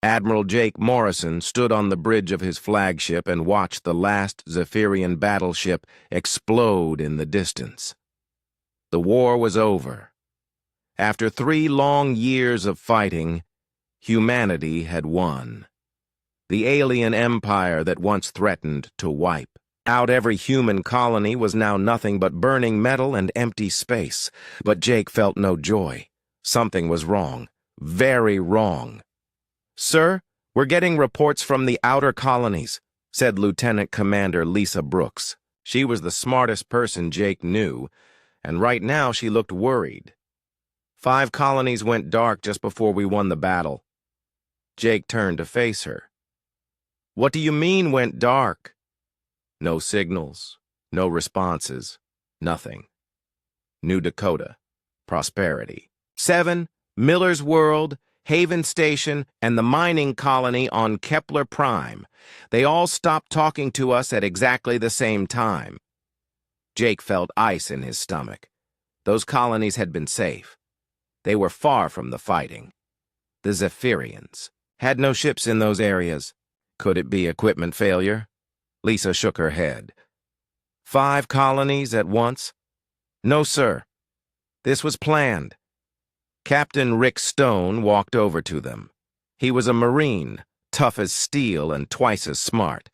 Admiral Jake Morrison stood on the bridge of his flagship and watched the last Zephyrian battleship explode in the distance. The war was over. After 3 long years of fighting, humanity had won. The alien empire that once threatened to wipe out every human colony was now nothing but burning metal and empty space. But Jake felt no joy. Something was wrong. Very wrong. "Sir, we're getting reports from the outer colonies," said Lieutenant Commander Lisa Brooks. She was the smartest person Jake knew, and right now she looked worried. 5 colonies went dark just before we won the battle." Jake turned to face her. "What do you mean went dark?" "No signals, no responses, nothing. New Dakota, Prosperity, 7, Miller's World, Haven Station, and the mining colony on Kepler Prime. They all stopped talking to us at exactly the same time." Jake felt ice in his stomach. Those colonies had been safe. They were far from the fighting. The Zephyrians had no ships in those areas. Could it be equipment failure? Lisa shook her head. 5 colonies at once? No, sir. This was planned. Captain Rick Stone walked over to them. He was a Marine, tough as steel and twice as smart.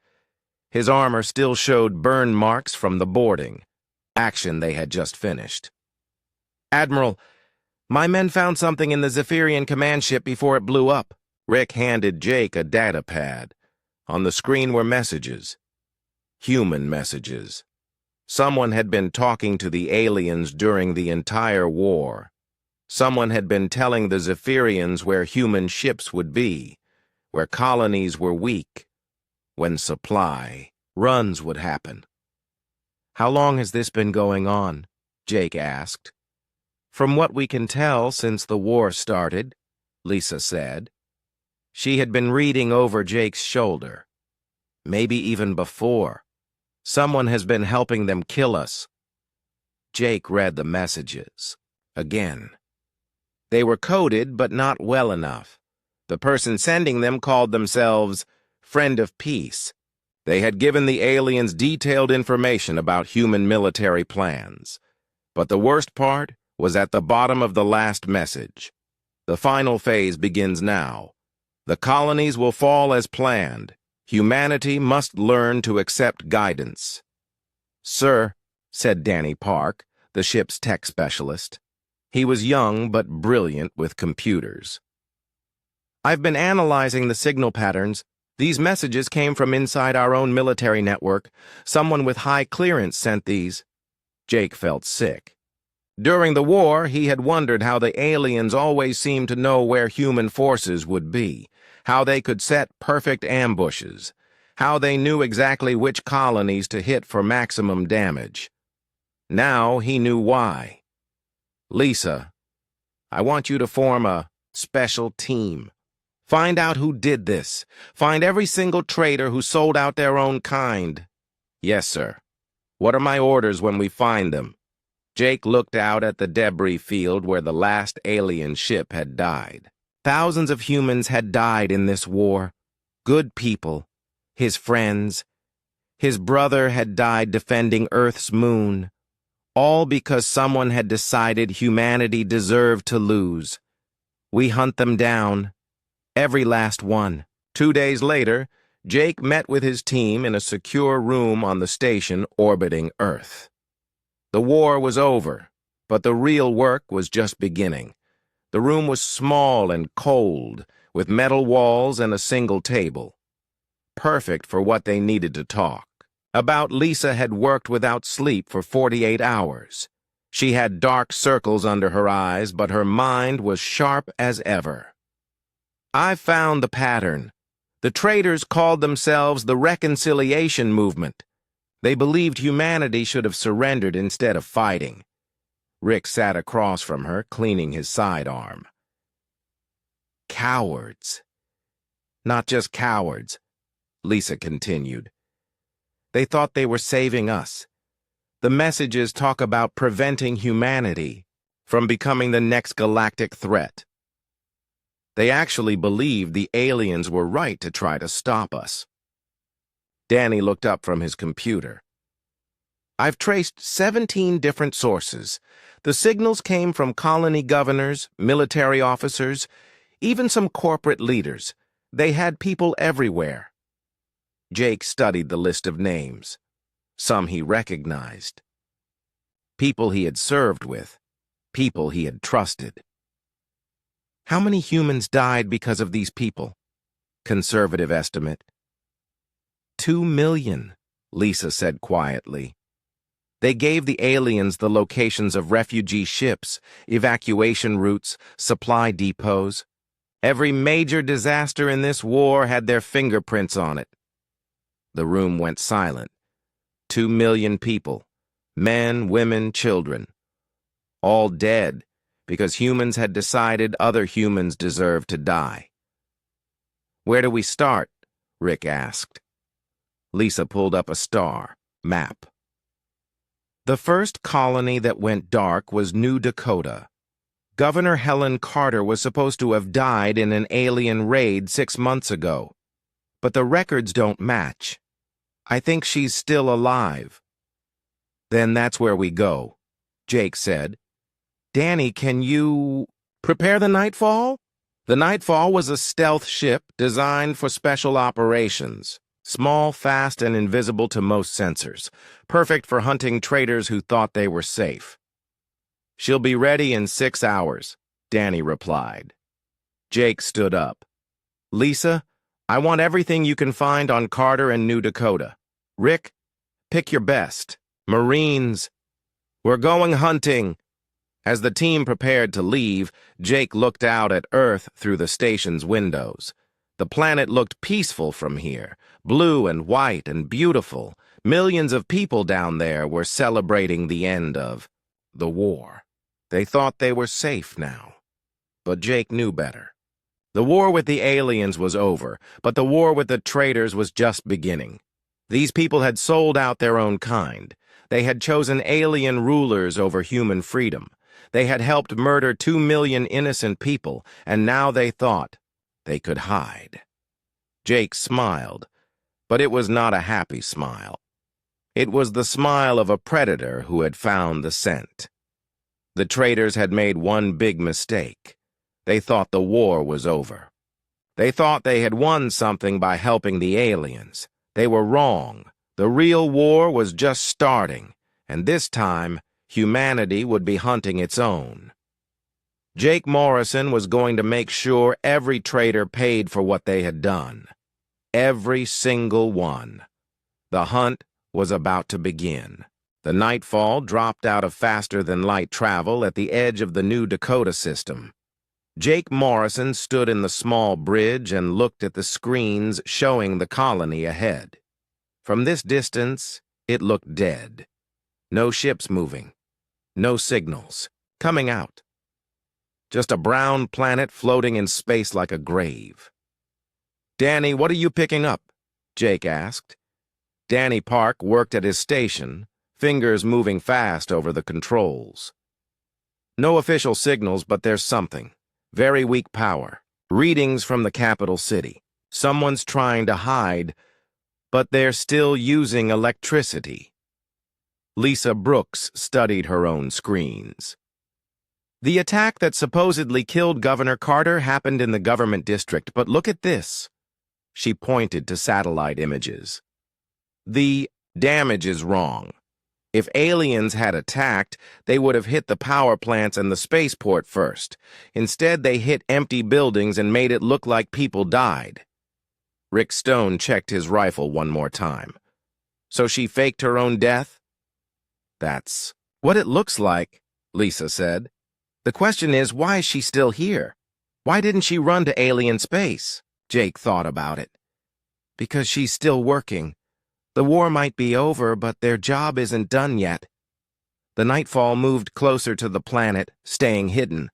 His armor still showed burn marks from the boarding, action they had just finished. "Admiral, my men found something in the Zephyrian command ship before it blew up." Rick handed Jake a data pad. On the screen were messages. Human messages. Someone had been talking to the aliens during the entire war. Someone had been telling the Zephyrians where human ships would be, where colonies were weak, when supply runs would happen. "How long has this been going on?" Jake asked. "From what we can tell since the war started," Lisa said. She had been reading over Jake's shoulder. "Maybe even before. Someone has been helping them kill us." Jake read the messages again. They were coded, but not well enough. The person sending them called themselves Friend of Peace. They had given the aliens detailed information about human military plans. But the worst part was at the bottom of the last message. "The final phase begins now. The colonies will fall as planned. Humanity must learn to accept guidance." "Sir," said Danny Park, the ship's tech specialist. He was young but brilliant with computers. "I've been analyzing the signal patterns. These messages came from inside our own military network. Someone with high clearance sent these." Jake felt sick. During the war, he had wondered how the aliens always seemed to know where human forces would be, how they could set perfect ambushes, how they knew exactly which colonies to hit for maximum damage. Now he knew why. "Lisa, I want you to form a special team. Find out who did this. Find every single traitor who sold out their own kind." "Yes, sir. What are my orders when we find them?" Jake looked out at the debris field where the last alien ship had died. Thousands of humans had died in this war. Good people, his friends. His brother had died defending Earth's moon. All because someone had decided humanity deserved to lose. We hunt them down. Every last one. 2 days later, Jake met with his team in a secure room on the station orbiting Earth. The war was over, but the real work was just beginning. The room was small and cold, with metal walls and a single table. Perfect for what they needed to talk. About Lisa had worked without sleep for 48 hours. She had dark circles under her eyes, but her mind was sharp as ever. "I found the pattern. The traitors called themselves the Reconciliation Movement. They believed humanity should have surrendered instead of fighting." Rick sat across from her, cleaning his sidearm. "Cowards. Not just cowards," Lisa continued. "They thought they were saving us. The messages talk about preventing humanity from becoming the next galactic threat." They actually believed the aliens were right to try to stop us. Danny looked up from his computer. I've traced 17 different sources. The signals came from colony governors, military officers, even some corporate leaders. They had people everywhere. Jake studied the list of names. Some he recognized. People he had served with. People he had trusted. How many humans died because of these people? Conservative estimate. 2 million, Lisa said quietly. They gave the aliens the locations of refugee ships, evacuation routes, supply depots. Every major disaster in this war had their fingerprints on it. The room went silent. 2 million people, men, women, children. All dead because humans had decided other humans deserved to die. Where do we start? Rick asked. Lisa pulled up a star map. The first colony that went dark was New Dakota. Governor Helen Carter was supposed to have died in an alien raid 6 months ago. But the records don't match. I think she's still alive. Then that's where we go, Jake said. Danny, can you prepare the Nightfall? The Nightfall was a stealth ship designed for special operations. Small, fast, and invisible to most sensors. Perfect for hunting traitors who thought they were safe. She'll be ready in 6 hours, Danny replied. Jake stood up. Lisa, I want everything you can find on Carter and New Dakota. Rick, pick your best. Marines. We're going hunting. As the team prepared to leave, Jake looked out at Earth through the station's windows. The planet looked peaceful from here, blue and white and beautiful. Millions of people down there were celebrating the end of the war. They thought they were safe now. But Jake knew better. The war with the aliens was over, but the war with the traitors was just beginning. These people had sold out their own kind. They had chosen alien rulers over human freedom. They had helped murder 2 million innocent people, and now they thought they could hide. Jake smiled, but it was not a happy smile. It was the smile of a predator who had found the scent. The traitors had made one big mistake. They thought the war was over. They thought they had won something by helping the aliens. They were wrong. The real war was just starting, and this time, humanity would be hunting its own. Jake Morrison was going to make sure every traitor paid for what they had done. Every single one. The hunt was about to begin. The Nightfall dropped out of faster-than-light travel at the edge of the New Dakota system. Jake Morrison stood in the small bridge and looked at the screens showing the colony ahead. From this distance, it looked dead. No ships moving. No signals. Coming out. Just a brown planet floating in space like a grave. Danny, what are you picking up? Jake asked. Danny Park worked at his station, fingers moving fast over the controls. No official signals, but there's something. Very weak power. Readings from the capital city. Someone's trying to hide, but they're still using electricity. Lisa Brooks studied her own screens. The attack that supposedly killed Governor Carter happened in the government district, but look at this. She pointed to satellite images. The damage is wrong. If aliens had attacked, they would have hit the power plants and the spaceport first. Instead, they hit empty buildings and made it look like people died. Rick Stone checked his rifle one more time. So she faked her own death? That's what it looks like, Lisa said. The question is, why is she still here? Why didn't she run to alien space? Jake thought about it. Because she's still working. The war might be over, but their job isn't done yet. The Nightfall moved closer to the planet, staying hidden.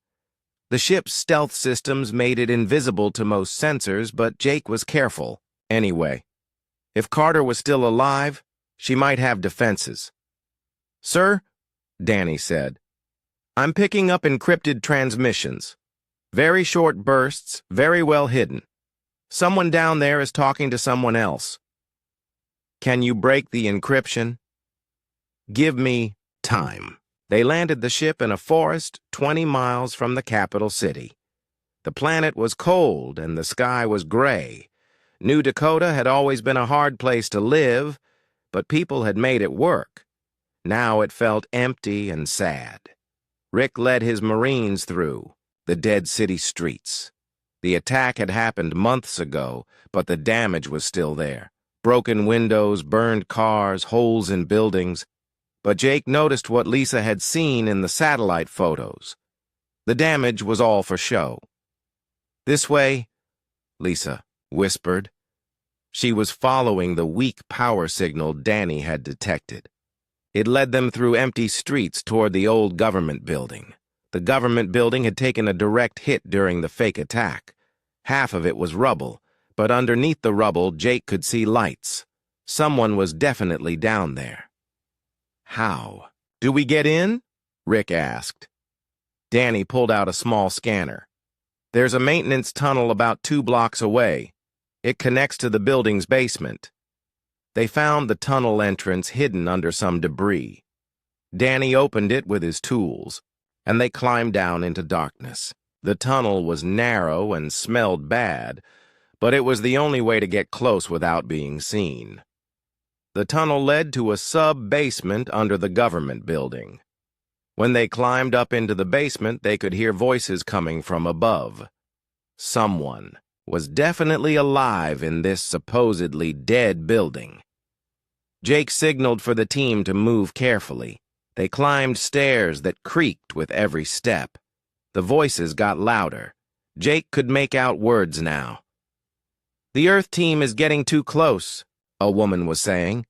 The ship's stealth systems made it invisible to most sensors, but Jake was careful. Anyway, if Carter was still alive, she might have defenses. Sir, Danny said, I'm picking up encrypted transmissions. Very short bursts, very well hidden. Someone down there is talking to someone else. Can you break the encryption? Give me time. They landed the ship in a forest 20 miles from the capital city. The planet was cold and the sky was gray. New Dakota had always been a hard place to live, but people had made it work. Now it felt empty and sad. Rick led his Marines through the dead city streets. The attack had happened months ago, but the damage was still there. Broken windows, burned cars, holes in buildings. But Jake noticed what Lisa had seen in the satellite photos. The damage was all for show. This way, Lisa whispered. She was following the weak power signal Danny had detected. It led them through empty streets toward the old government building. The government building had taken a direct hit during the fake attack. Half of it was rubble, but underneath the rubble, Jake could see lights. Someone was definitely down there. How? Do we get in? Rick asked. Danny pulled out a small scanner. There's a maintenance tunnel about 2 blocks away. It connects to the building's basement. They found the tunnel entrance hidden under some debris. Danny opened it with his tools, and they climbed down into darkness. The tunnel was narrow and smelled bad, but it was the only way to get close without being seen. The tunnel led to a sub-basement under the government building. When they climbed up into the basement, they could hear voices coming from above. Someone was definitely alive in this supposedly dead building. Jake signaled for the team to move carefully. They climbed stairs that creaked with every step. The voices got louder. Jake could make out words now. "The Earth team is getting too close," a woman was saying.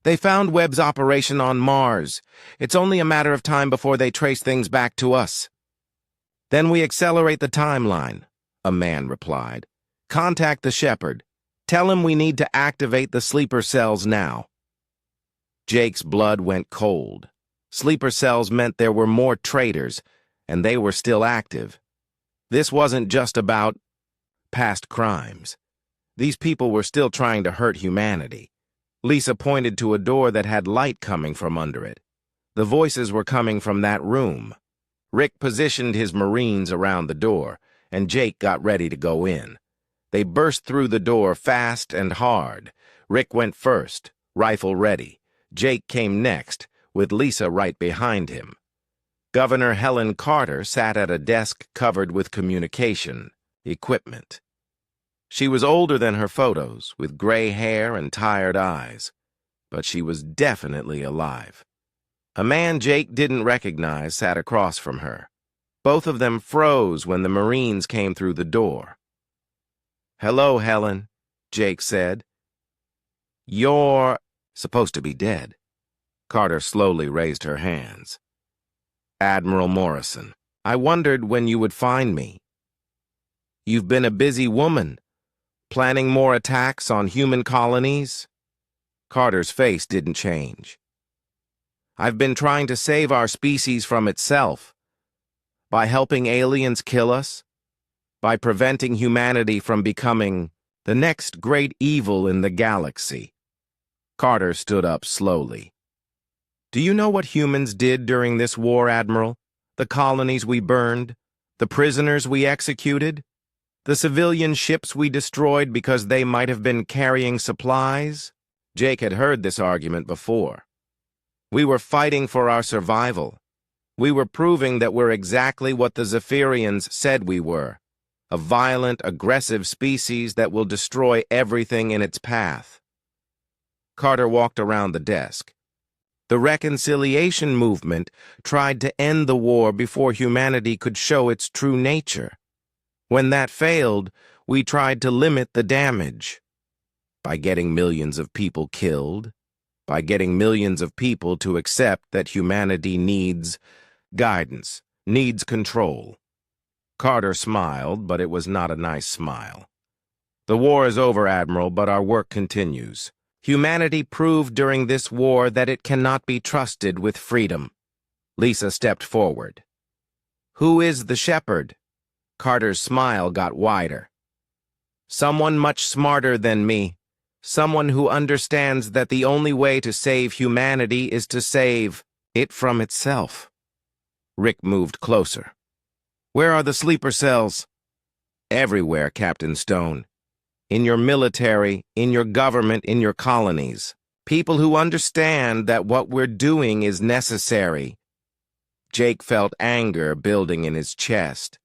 "They found Webb's operation on Mars. It's only a matter of time before they trace things back to us." "Then we accelerate the timeline," a man replied. "Contact the Shepherd. Tell him we need to activate the sleeper cells now." Jake's blood went cold. Sleeper cells meant there were more traitors, and they were still active. This wasn't just about past crimes. These people were still trying to hurt humanity. Lisa pointed to a door that had light coming from under it. The voices were coming from that room. Rick positioned his Marines around the door, and Jake got ready to go in. They burst through the door fast and hard. Rick went first, rifle ready. Jake came next, with Lisa right behind him. Governor Helen Carter sat at a desk covered with communication equipment. She was older than her photos, with gray hair and tired eyes, but she was definitely alive. A man Jake didn't recognize sat across from her. Both of them froze when the Marines came through the door. "Hello, Helen," Jake said. "You're supposed to be dead." Carter slowly raised her hands. "Admiral Morrison, I wondered when you would find me. You've been a busy woman. Planning more attacks on human colonies?" Carter's face didn't change. "I've been trying to save our species from itself. By helping aliens kill us. By preventing humanity from becoming the next great evil in the galaxy." Carter stood up slowly. "Do you know what humans did during this war, Admiral? The colonies we burned? The prisoners we executed? The civilian ships we destroyed because they might have been carrying supplies?" Jake had heard this argument before. "We were fighting for our survival. We were proving that we're exactly what the Zephyrians said we were, a violent, aggressive species that will destroy everything in its path." Carter walked around the desk. "The reconciliation movement tried to end the war before humanity could show its true nature. When that failed, we tried to limit the damage. By getting millions of people killed, by getting millions of people to accept that humanity needs guidance, needs control." Carter smiled, but it was not a nice smile. "The war is over, Admiral, but our work continues. Humanity proved during this war that it cannot be trusted with freedom." Lisa stepped forward. "Who is the Shepherd?" Carter's smile got wider. Someone much smarter than me. Someone who understands that the only way to save humanity is to save it from itself. Rick moved closer. Where are the sleeper cells? Everywhere, Captain Stone. In your military, in your government, in your colonies. People who understand that what we're doing is necessary. Jake felt anger building in his chest.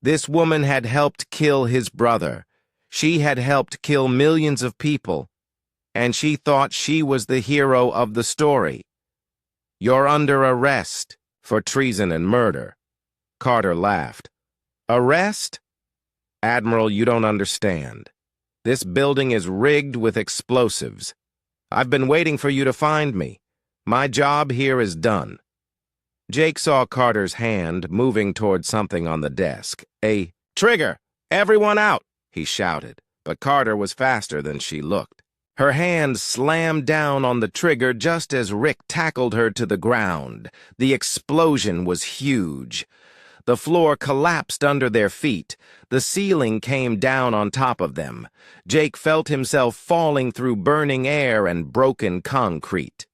This woman had helped kill his brother. She had helped kill millions of people, and she thought she was the hero of the story. You're under arrest for treason and murder. Carter laughed. Arrest? Admiral, you don't understand. This building is rigged with explosives. I've been waiting for you to find me. My job here is done. Jake saw Carter's hand moving toward something on the desk. A trigger! Everyone out! He shouted, but Carter was faster than she looked. Her hand slammed down on the trigger just as Rick tackled her to the ground. The explosion was huge. The floor collapsed under their feet. The ceiling came down on top of them. Jake felt himself falling through burning air and broken concrete.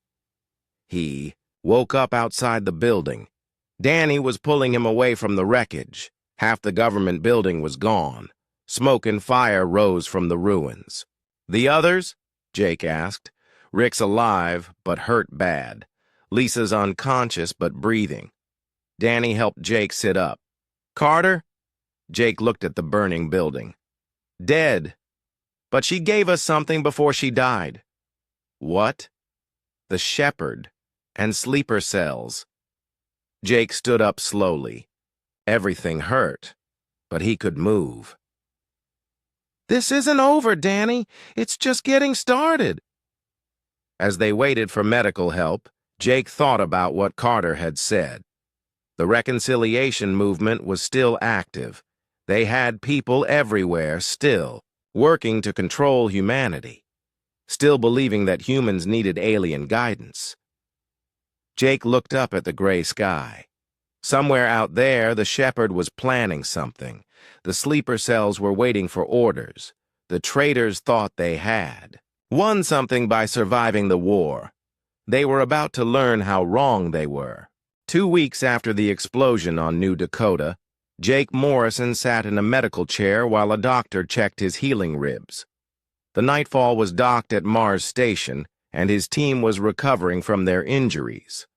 He woke up outside the building. Danny was pulling him away from the wreckage. Half the government building was gone. Smoke and fire rose from the ruins. The others? Jake asked. Rick's alive, but hurt bad. Lisa's unconscious, but breathing. Danny helped Jake sit up. Carter? Jake looked at the burning building. Dead. But she gave us something before she died. What? The shepherd and sleeper cells. Jake stood up slowly. Everything hurt, but he could move. This isn't over, Danny. It's just getting started. As they waited for medical help, Jake thought about what Carter had said. The reconciliation movement was still active. They had people everywhere still, working to control humanity, still believing that humans needed alien guidance. Jake looked up at the gray sky. Somewhere out there, the shepherd was planning something. The sleeper cells were waiting for orders. The traitors thought they had won something by surviving the war. They were about to learn how wrong they were. 2 weeks after the explosion on New Dakota, Jake Morrison sat in a medical chair while a doctor checked his healing ribs. The Nightfall was docked at Mars Station, and his team was recovering from their injuries.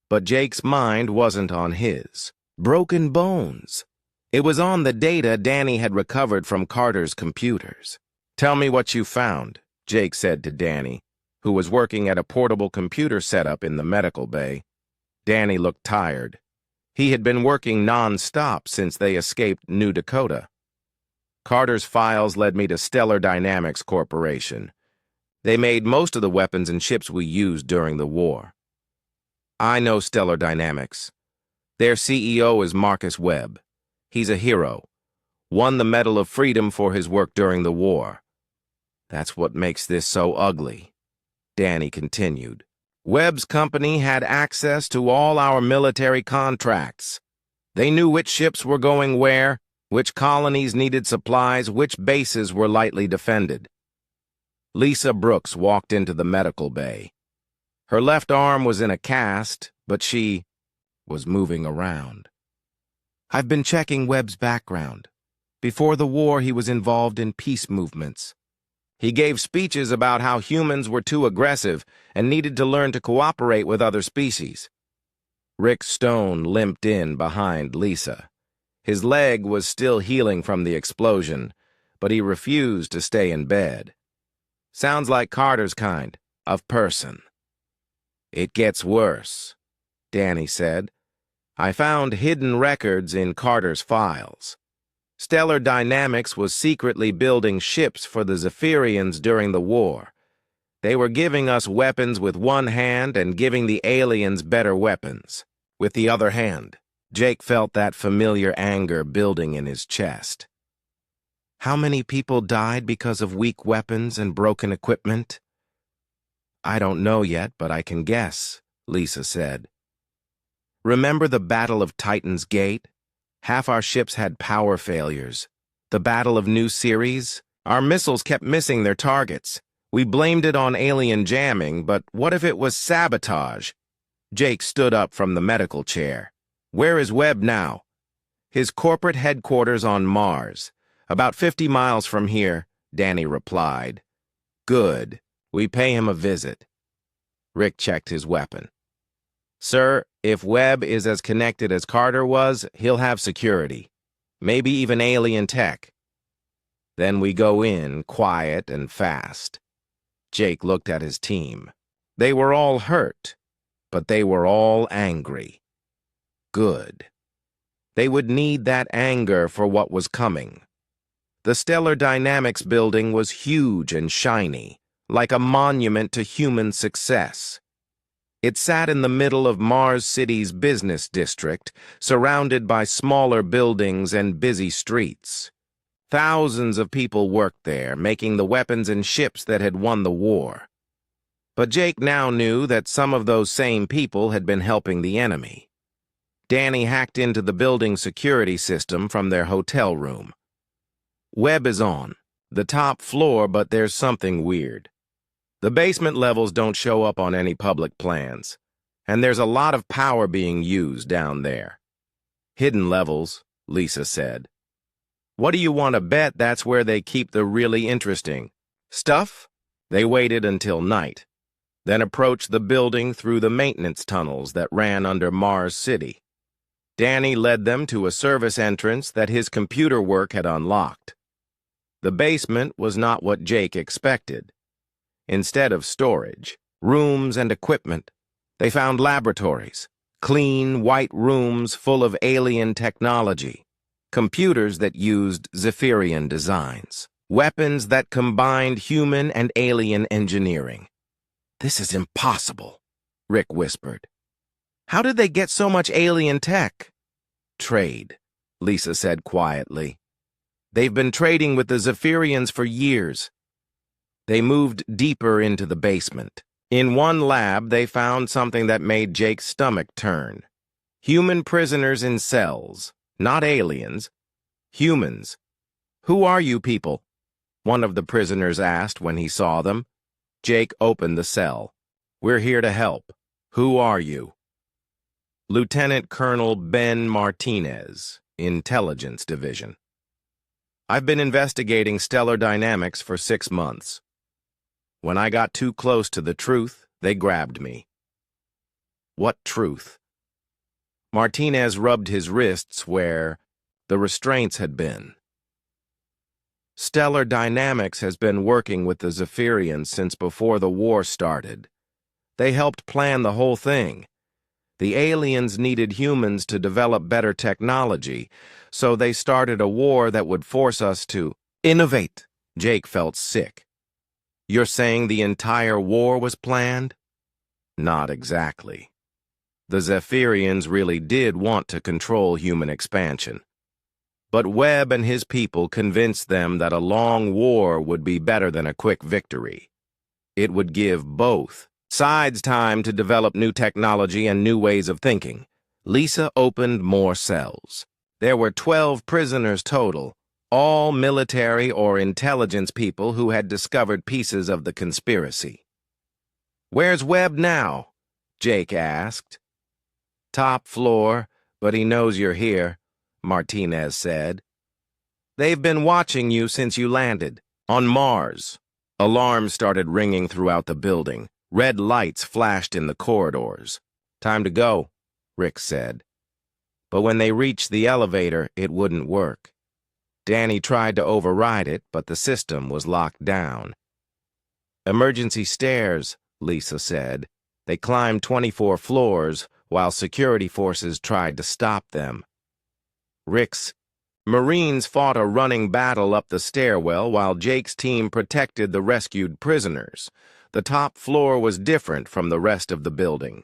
But Jake's mind wasn't on his. Broken bones. It was on the data Danny had recovered from Carter's computers. Tell me what you found, Jake said to Danny, who was working at a portable computer setup in the medical bay. Danny looked tired. He had been working non-stop since they escaped New Dakota. Carter's files led me to Stellar Dynamics Corporation. They made most of the weapons and ships we used during the war. I know Stellar Dynamics. Their CEO is Marcus Webb. He's a hero. Won the Medal of Freedom for his work during the war. That's what makes this so ugly, Danny continued. Webb's company had access to all our military contracts. They knew which ships were going where, which colonies needed supplies, which bases were lightly defended. Lisa Brooks walked into the medical bay. Her left arm was in a cast, but she was moving around. I've been checking Webb's background. Before the war, he was involved in peace movements. He gave speeches about how humans were too aggressive and needed to learn to cooperate with other species. Rick Stone limped in behind Lisa. His leg was still healing from the explosion, but he refused to stay in bed. Sounds like Carter's kind of person. It gets worse, Danny said. I found hidden records in Carter's files. Stellar Dynamics was secretly building ships for the Zephyrians during the war. They were giving us weapons with one hand and giving the aliens better weapons with the other hand. Jake felt that familiar anger building in his chest. How many people died because of weak weapons and broken equipment? I don't know yet, but I can guess, Lisa said. Remember the Battle of Titan's Gate? Half our ships had power failures. The Battle of New Ceres? Our missiles kept missing their targets. We blamed it on alien jamming, but what if it was sabotage? Jake stood up from the medical chair. Where is Webb now? His corporate headquarters on Mars. About 50 miles from here, Danny replied. Good. We pay him a visit. Rick checked his weapon. Sir, if Webb is as connected as Carter was, he'll have security. Maybe even alien tech. Then we go in, quiet and fast. Jake looked at his team. They were all hurt, but they were all angry. Good. They would need that anger for what was coming. The Stellar Dynamics building was huge and shiny, like a monument to human success. It sat in the middle of Mars City's business district, surrounded by smaller buildings and busy streets. Thousands of people worked there, making the weapons and ships that had won the war. But Jake now knew that some of those same people had been helping the enemy. Danny hacked into the building security system from their hotel room. Webb is on the top floor, but there's something weird. The basement levels don't show up on any public plans, and there's a lot of power being used down there. Hidden levels, Lisa said. What do you want to bet that's where they keep the really interesting stuff? They waited until night, then approached the building through the maintenance tunnels that ran under Mars City. Danny led them to a service entrance that his computer work had unlocked. The basement was not what Jake expected. Instead of storage, rooms, and equipment, they found laboratories, clean, white rooms full of alien technology, computers that used Zephyrian designs, weapons that combined human and alien engineering. This is impossible, Rick whispered. How did they get so much alien tech? Trade, Lisa said quietly. They've been trading with the Zephyrians for years. They moved deeper into the basement. In one lab, they found something that made Jake's stomach turn. Human prisoners in cells, not aliens. Humans. Who are you people? One of the prisoners asked when he saw them. Jake opened the cell. We're here to help. Who are you? Lieutenant Colonel Ben Martinez, Intelligence Division. I've been investigating stellar dynamics for 6 months. When I got too close to the truth, they grabbed me. What truth? Martinez rubbed his wrists where the restraints had been. Stellar Dynamics has been working with the Zephyrians since before the war started. They helped plan the whole thing. The aliens needed humans to develop better technology, so they started a war that would force us to innovate. Jake felt sick. You're saying the entire war was planned? Not exactly. The Zephyrians really did want to control human expansion. But Webb and his people convinced them that a long war would be better than a quick victory. It would give both sides time to develop new technology and new ways of thinking. Lisa opened more cells. There were 12 prisoners total, all military or intelligence people who had discovered pieces of the conspiracy. Where's Webb now? Jake asked. Top floor, but he knows you're here, Martinez said. They've been watching you since you landed, on Mars. Alarms started ringing throughout the building. Red lights flashed in the corridors. Time to go, Rick said. But when they reached the elevator, it wouldn't work. Danny tried to override it, but the system was locked down. Emergency stairs, Lisa said. They climbed 24 floors while security forces tried to stop them. Rick's Marines fought a running battle up the stairwell while Jake's team protected the rescued prisoners. The top floor was different from the rest of the building.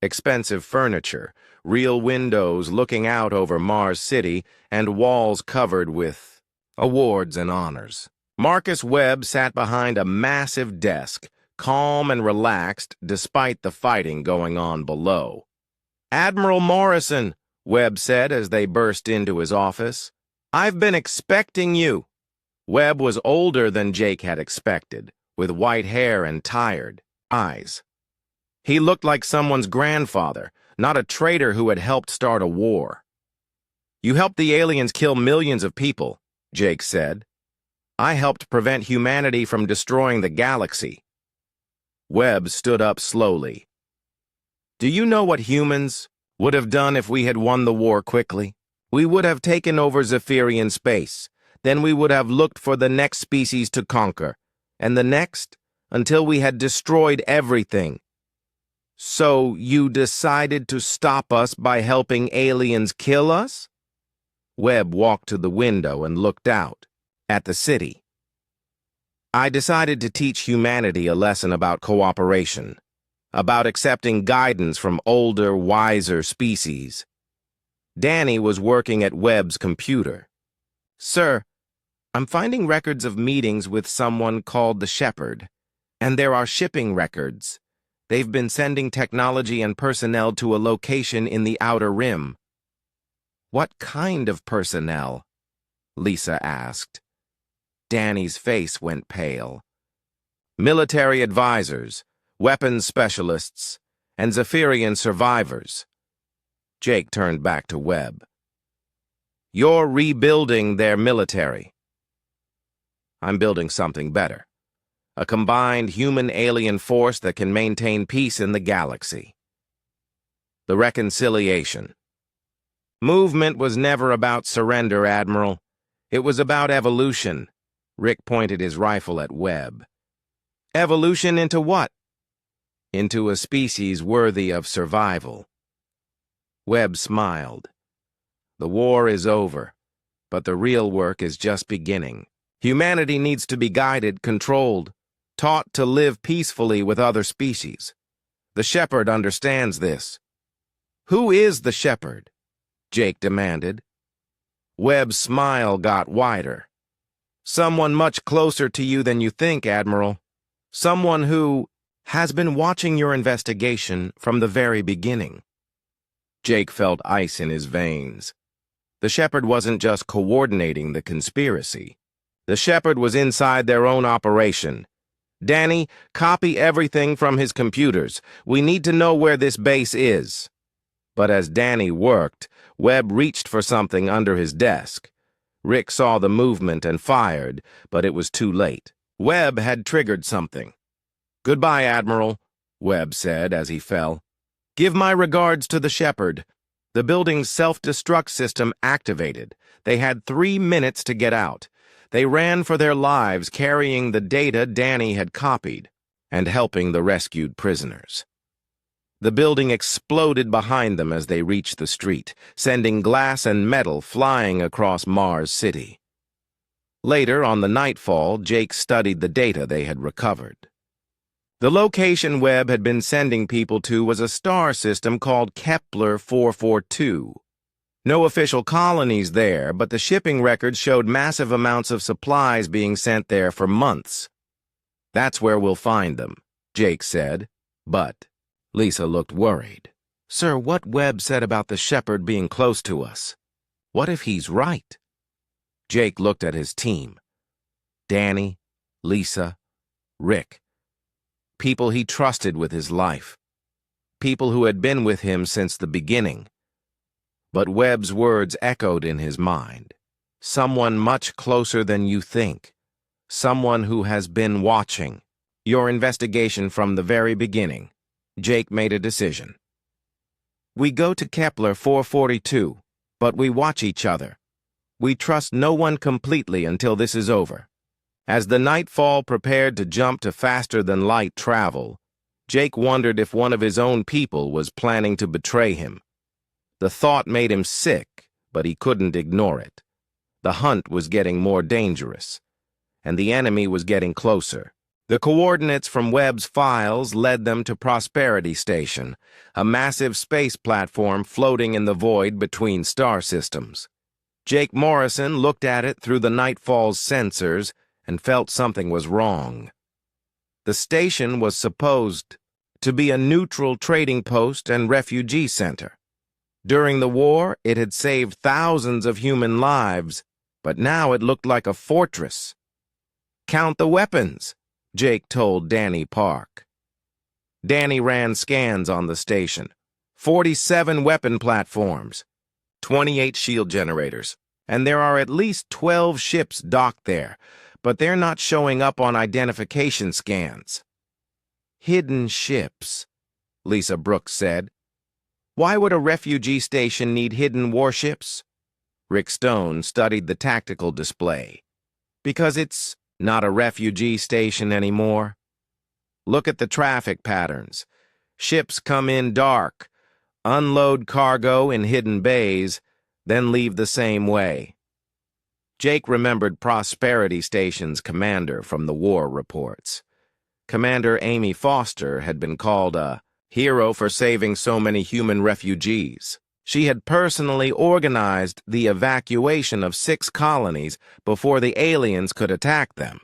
Expensive furniture, real windows looking out over Mars City, and walls covered with awards and honors. Marcus Webb sat behind a massive desk, calm and relaxed despite the fighting going on below. Admiral Morrison, Webb said as they burst into his office. "I've been expecting you." Webb was older than Jake had expected, with white hair and tired eyes. He looked like someone's grandfather, not a traitor who had helped start a war. "You helped the aliens kill millions of people," Jake said. "I helped prevent humanity from destroying the galaxy." Webb stood up slowly. "Do you know what humans would have done if we had won the war quickly? We would have taken over Zephyrian space. Then we would have looked for the next species to conquer, and the next, until we had destroyed everything. So you decided to stop us by helping aliens kill us?" Webb walked to the window and looked out at the city. "I decided to teach humanity a lesson about cooperation, about accepting guidance from older, wiser species." Danny was working at Webb's computer. "Sir, I'm finding records of meetings with someone called the Shepherd, and there are shipping records. They've been sending technology and personnel to a location in the Outer Rim." "What kind of personnel?" Lisa asked. Danny's face went pale. "Military advisors, weapons specialists, and Zephyrian survivors." Jake turned back to Webb. "You're rebuilding their military." "I'm building something better. A combined human-alien force that can maintain peace in the galaxy." The reconciliation. "Movement was never about surrender, Admiral. It was about evolution." Rick pointed his rifle at Webb. "Evolution into what?" "Into a species worthy of survival." Webb smiled. "The war is over, but the real work is just beginning. Humanity needs to be guided, controlled, taught to live peacefully with other species. The Shepherd understands this." "Who is the Shepherd?" Jake demanded. Webb's smile got wider. "Someone much closer to you than you think, Admiral. Someone who has been watching your investigation from the very beginning." Jake felt ice in his veins. The Shepherd wasn't just coordinating the conspiracy. The Shepherd was inside their own operation. "Danny, copy everything from his computers. We need to know where this base is." But as Danny worked, Webb reached for something under his desk. Rick saw the movement and fired, but it was too late. Webb had triggered something. "Goodbye, Admiral," Webb said as he fell. "Give my regards to the Shepherd." The building's self-destruct system activated. They had 3 minutes to get out. They ran for their lives, carrying the data Danny had copied and helping the rescued prisoners. The building exploded behind them as they reached the street, sending glass and metal flying across Mars City. Later, on the nightfall, Jake studied the data they had recovered. The location Webb had been sending people to was a star system called Kepler 442. No official colonies there, but the shipping records showed massive amounts of supplies being sent there for months. "That's where we'll find them," Jake said. But Lisa looked worried. "Sir, what Webb said about the Shepherd being close to us? What if he's right?" Jake looked at his team. Danny, Lisa, Rick. People he trusted with his life. People who had been with him since the beginning. But Webb's words echoed in his mind. "Someone much closer than you think. Someone who has been watching your investigation from the very beginning." Jake made a decision. "We go to Kepler 442, but we watch each other. We trust no one completely until this is over." As the nightfall prepared to jump to faster-than-light travel, Jake wondered if one of his own people was planning to betray him. The thought made him sick, but he couldn't ignore it. The hunt was getting more dangerous, and the enemy was getting closer. The coordinates from Webb's files led them to Prosperity Station, a massive space platform floating in the void between star systems. Jake Morrison looked at it through the nightfall's sensors and felt something was wrong. The station was supposed to be a neutral trading post and refugee center. During the war, it had saved thousands of human lives, but now it looked like a fortress. "Count the weapons," Jake told Danny Park. Danny ran scans on the station. 47 weapon platforms, 28 shield generators, and there are at least 12 ships docked there, but they're not showing up on identification scans. "Hidden ships," Lisa Brooks said. "Why would a refugee station need hidden warships?" Rick Stone studied the tactical display. "Because it's not a refugee station anymore. Look at the traffic patterns. Ships come in dark, unload cargo in hidden bays, then leave the same way." Jake remembered Prosperity Station's commander from the war reports. Commander Amy Foster had been called a hero for saving so many human refugees. She had personally organized the evacuation of 6 colonies before the aliens could attack them.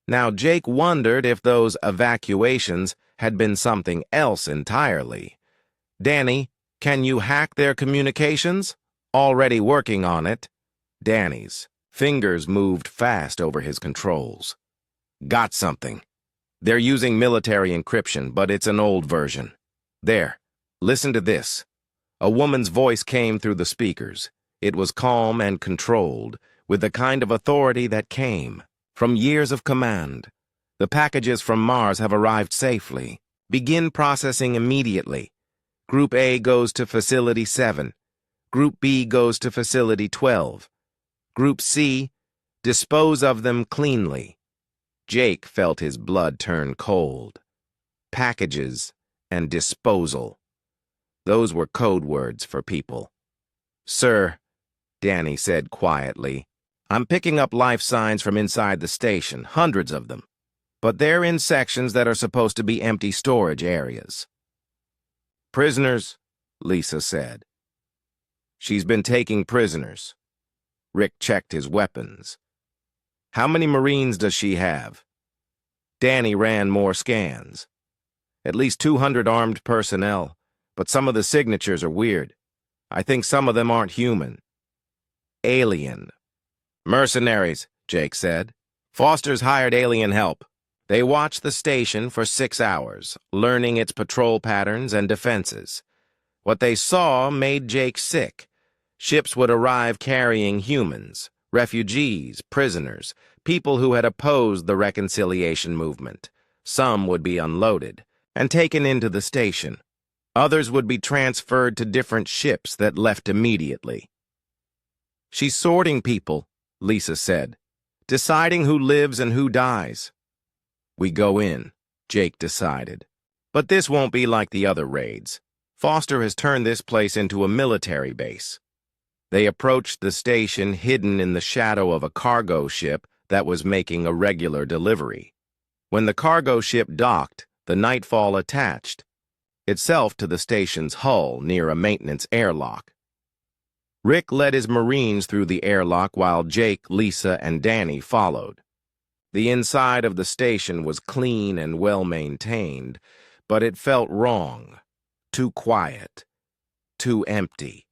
Now Jake wondered if those evacuations had been something else entirely. "Danny, can you hack their communications?" "Already working on it." Danny's fingers moved fast over his controls. "Got something. They're using military encryption, but it's an old version. There, listen to this." A woman's voice came through the speakers. It was calm and controlled, with the kind of authority that came from years of command. "The packages from Mars have arrived safely. Begin processing immediately. Group A goes to Facility 7. Group B goes to Facility 12. Group C, dispose of them cleanly." Jake felt his blood turn cold. Packages and disposal. Those were code words for people. "Sir," Danny said quietly, "I'm picking up life signs from inside the station, hundreds of them. But they're in sections that are supposed to be empty storage areas." "Prisoners," Lisa said. "She's been taking prisoners." Rick checked his weapons. "How many Marines does she have?" Danny ran more scans. "At least 200 armed personnel, but some of the signatures are weird. I think some of them aren't human." "Alien." "Mercenaries," Jake said. "Foster's hired alien help. They watched the station for 6 hours, learning its patrol patterns and defenses. What they saw made Jake sick. Ships would arrive carrying humans, refugees, prisoners, people who had opposed the reconciliation movement. Some would be unloaded and taken into the station. Others would be transferred to different ships that left immediately. "She's sorting people," Lisa said, "deciding who lives and who dies." "We go in," Jake decided. "But this won't be like the other raids. Foster has turned this place into a military base." They approached the station hidden in the shadow of a cargo ship that was making a regular delivery. When the cargo ship docked, the Nightfall attached itself to the station's hull near a maintenance airlock. Rick led his Marines through the airlock while Jake, Lisa, and Danny followed. The inside of the station was clean and well-maintained, but it felt wrong, too quiet, too empty.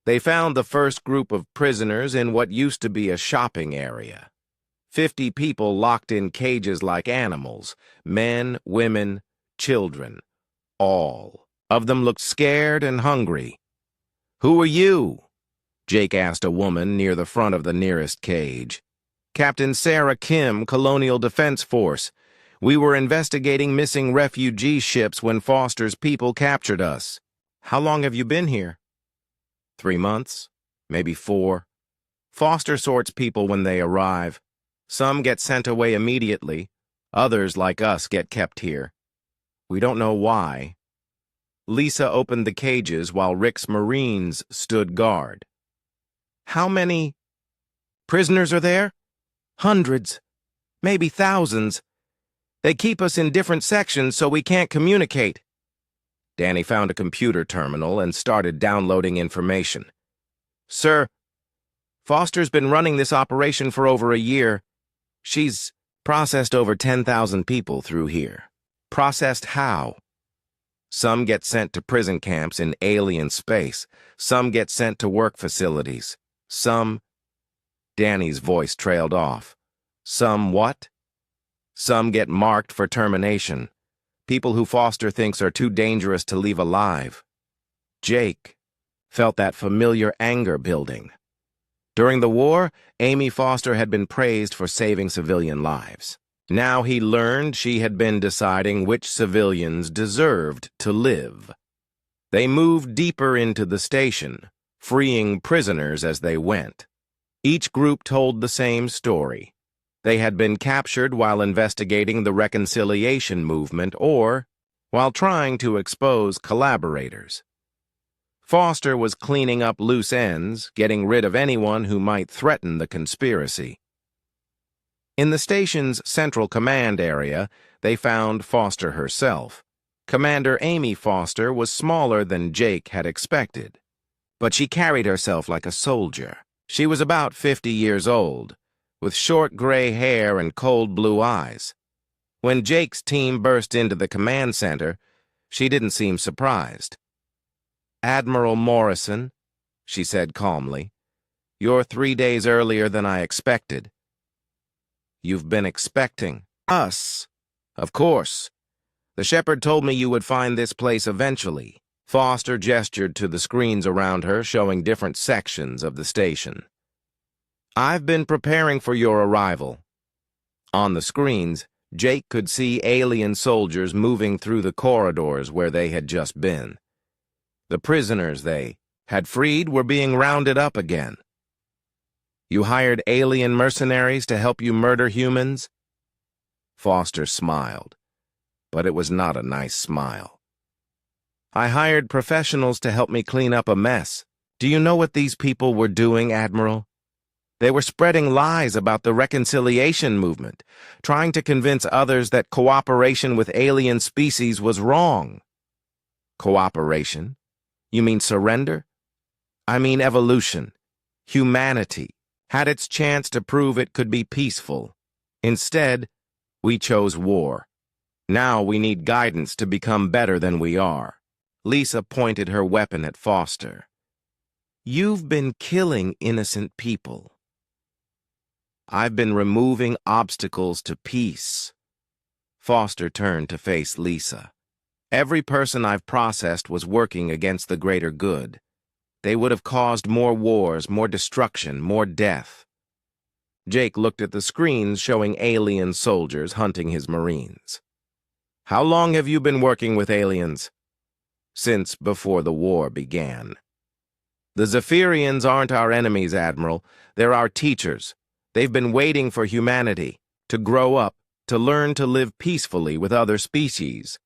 They found the first group of prisoners in what used to be a shopping area. 50 people locked in cages like animals, men, women, children. All of them looked scared and hungry. "Who are you?" Jake asked a woman near the front of the nearest cage. "Captain Sarah Kim, Colonial Defense Force. We were investigating missing refugee ships when Foster's people captured us." "How long have you been here?" 3 months, maybe 4. Foster sorts people when they arrive. Some get sent away immediately. Others, like us, get kept here. We don't know why. Lisa opened the cages while Rick's Marines stood guard. "How many prisoners are there?" "Hundreds, maybe thousands. They keep us in different sections so we can't communicate." Danny found a computer terminal and started downloading information. "Sir, Foster's been running this operation for over a year. She's processed over 10,000 people through here." "Processed how?" Some get sent to prison camps in alien space. Some get sent to work facilities. Some... Danny's voice trailed off. Some what? Some get marked for termination. People who Foster thinks are too dangerous to leave alive. Jake felt that familiar anger building. During the war, Amy Foster had been praised for saving civilian lives. Now he learned she had been deciding which civilians deserved to live. They moved deeper into the station, freeing prisoners as they went. Each group told the same story. They had been captured while investigating the reconciliation movement or while trying to expose collaborators. Foster was cleaning up loose ends, getting rid of anyone who might threaten the conspiracy. In the station's central command area, they found Foster herself. Commander Amy Foster was smaller than Jake had expected, but she carried herself like a soldier. She was about 50 years old, with short gray hair and cold blue eyes. When Jake's team burst into the command center, she didn't seem surprised. "Admiral Morrison," she said calmly, "you're 3 days earlier than I expected." "You've been expecting us?" "Of course. The shepherd told me you would find this place eventually." Foster gestured to the screens around her, showing different sections of the station. "I've been preparing for your arrival." On the screens, Jake could see alien soldiers moving through the corridors where they had just been. The prisoners they had freed were being rounded up again. "You hired alien mercenaries to help you murder humans?" Foster smiled, but it was not a nice smile. "I hired professionals to help me clean up a mess. Do you know what these people were doing, Admiral? They were spreading lies about the reconciliation movement, trying to convince others that cooperation with alien species was wrong." "Cooperation? You mean surrender?" "I mean evolution. Humanity had its chance to prove it could be peaceful. Instead, we chose war. Now we need guidance to become better than we are." Lisa pointed her weapon at Foster. "You've been killing innocent people." "I've been removing obstacles to peace." Foster turned to face Lisa. "Every person I've processed was working against the greater good. They would have caused more wars, more destruction, more death." Jake looked at the screens showing alien soldiers hunting his Marines. "How long have you been working with aliens?" "Since before the war began." "The Zephyrians aren't our enemies, Admiral. They're our teachers. They've been waiting for humanity to grow up, to learn to live peacefully with other species.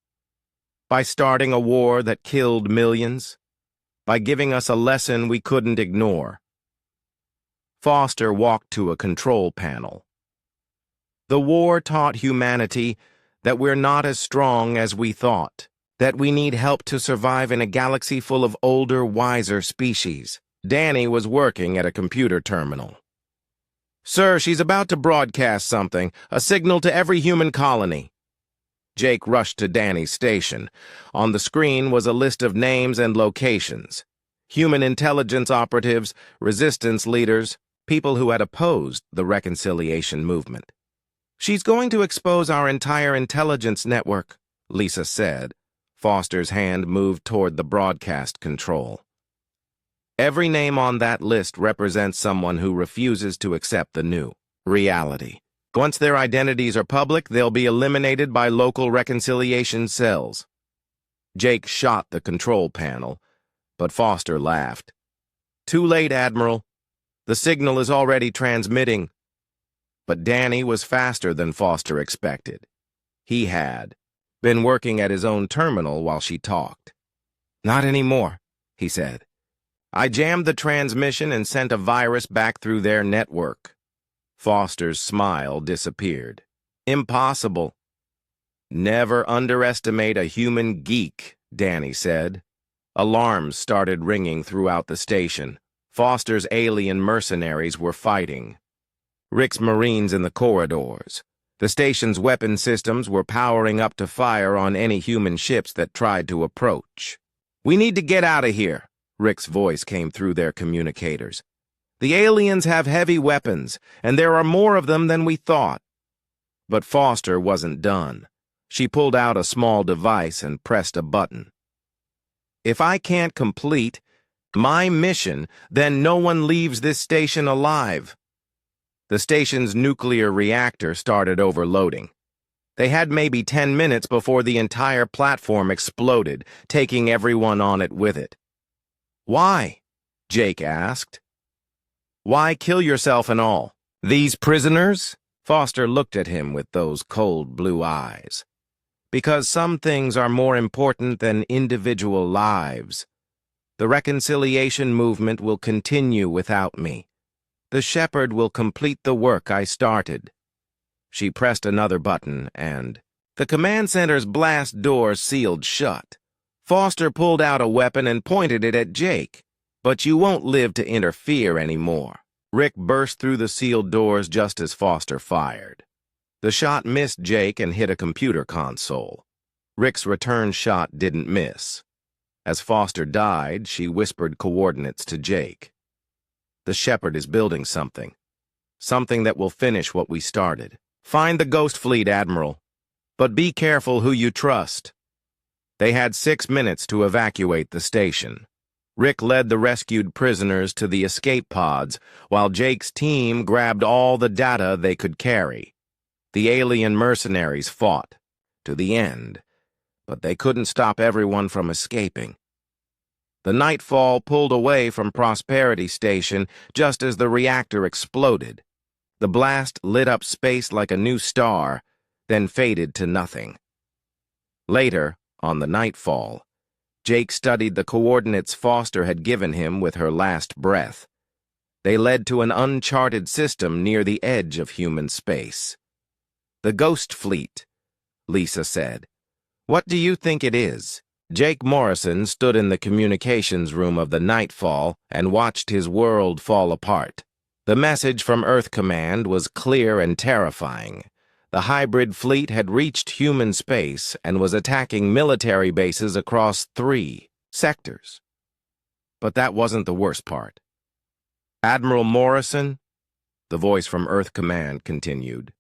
By starting a war that killed millions, by giving us a lesson we couldn't ignore." Foster walked to a control panel. "The war taught humanity that we're not as strong as we thought, that we need help to survive in a galaxy full of older, wiser species." Danny was working at a computer terminal. "Sir, she's about to broadcast something, a signal to every human colony." Jake rushed to Danny's station. On the screen was a list of names and locations. Human intelligence operatives, resistance leaders, people who had opposed the reconciliation movement. "She's going to expose our entire intelligence network," Lisa said. Foster's hand moved toward the broadcast control. "Every name on that list represents someone who refuses to accept the new reality. Once their identities are public, they'll be eliminated by local reconciliation cells." Jake shot the control panel, but Foster laughed. "Too late, Admiral. The signal is already transmitting." But Danny was faster than Foster expected. He had been working at his own terminal while she talked. "Not anymore," he said. "I jammed the transmission and sent a virus back through their network." Foster's smile disappeared. "Impossible." "Never underestimate a human geek," Danny said. Alarms started ringing throughout the station. Foster's alien mercenaries were fighting. Rick's Marines in the corridors. The station's weapon systems were powering up to fire on any human ships that tried to approach. "We need to get out of here," Rick's voice came through their communicators. "The aliens have heavy weapons, and there are more of them than we thought." But Foster wasn't done. She pulled out a small device and pressed a button. "If I can't complete my mission, then no one leaves this station alive." The station's nuclear reactor started overloading. They had maybe 10 minutes before the entire platform exploded, taking everyone on it with it. "Why?" Jake asked. "Why kill yourself and all? These prisoners?" Foster looked at him with those cold blue eyes. "Because some things are more important than individual lives. The reconciliation movement will continue without me. The shepherd will complete the work I started." She pressed another button and the command center's blast door sealed shut. Foster pulled out a weapon and pointed it at Jake. "But you won't live to interfere anymore." Rick burst through the sealed doors just as Foster fired. The shot missed Jake and hit a computer console. Rick's return shot didn't miss. As Foster died, she whispered coordinates to Jake. "The shepherd is building something. Something that will finish what we started. Find the Ghost Fleet, Admiral. But be careful who you trust." They had 6 minutes to evacuate the station. Rick led the rescued prisoners to the escape pods, while Jake's team grabbed all the data they could carry. The alien mercenaries fought to the end, but they couldn't stop everyone from escaping. The Nightfall pulled away from Prosperity Station just as the reactor exploded. The blast lit up space like a new star, then faded to nothing. Later, on the Nightfall, Jake studied the coordinates Foster had given him with her last breath. They led to an uncharted system near the edge of human space. "The Ghost Fleet," Lisa said. "What do you think it is?" Jake Morrison stood in the communications room of the Nightfall and watched his world fall apart. The message from Earth Command was clear and terrifying. The hybrid fleet had reached human space and was attacking military bases across 3 sectors. But that wasn't the worst part. "Admiral Morrison," the voice from Earth Command continued,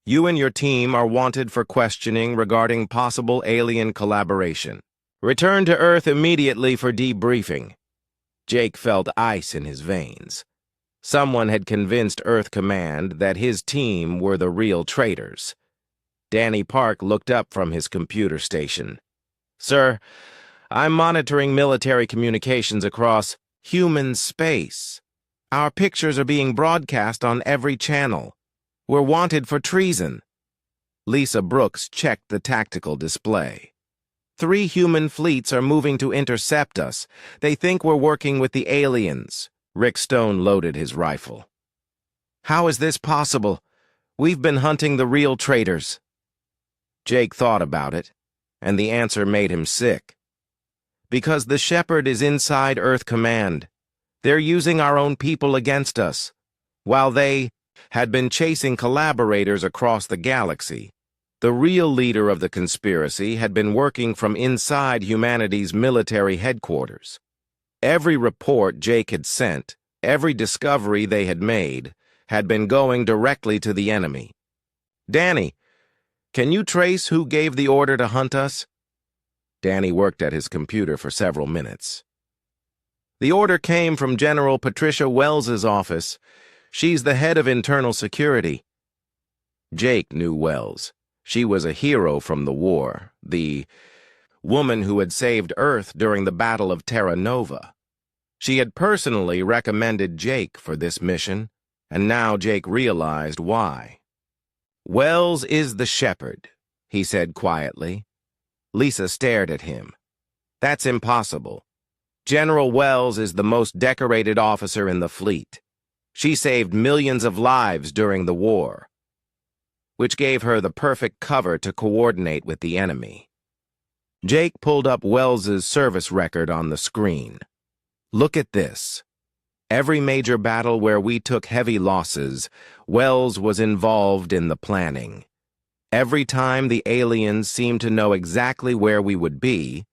"you and your team are wanted for questioning regarding possible alien collaboration. Return to Earth immediately for debriefing." Jake felt ice in his veins. Someone had convinced Earth Command that his team were the real traitors. Danny Park looked up from his computer station. "Sir, I'm monitoring military communications across human space. Our pictures are being broadcast on every channel. We're wanted for treason." Lisa Brooks checked the tactical display. 3 human fleets are moving to intercept us. They think we're working with the aliens." Rick Stone loaded his rifle. "How is this possible? We've been hunting the real traitors." Jake thought about it, and the answer made him sick. "Because the shepherd is inside Earth Command. They're using our own people against us, while they had been chasing collaborators across the galaxy. The real leader of the conspiracy had been working from inside humanity's military headquarters. Every report Jake had sent, every discovery they had made, had been going directly to the enemy. "Danny, can you trace who gave the order to hunt us?" Danny worked at his computer for several minutes. "The order came from General Patricia Wells's office. She's the head of internal security." Jake knew Wells. She was a hero from the war, the woman who had saved Earth during the Battle of Terra Nova. She had personally recommended Jake for this mission, and now Jake realized why. "Wells is the shepherd," he said quietly. Lisa stared at him. "That's impossible. General Wells is the most decorated officer in the fleet. She saved millions of lives during the war, which gave her the perfect cover to coordinate with the enemy." Jake pulled up Wells's service record on the screen. "Look at this." Every major battle where we took heavy losses, Wells was involved in the planning. Every time the aliens seemed to know exactly where we would be,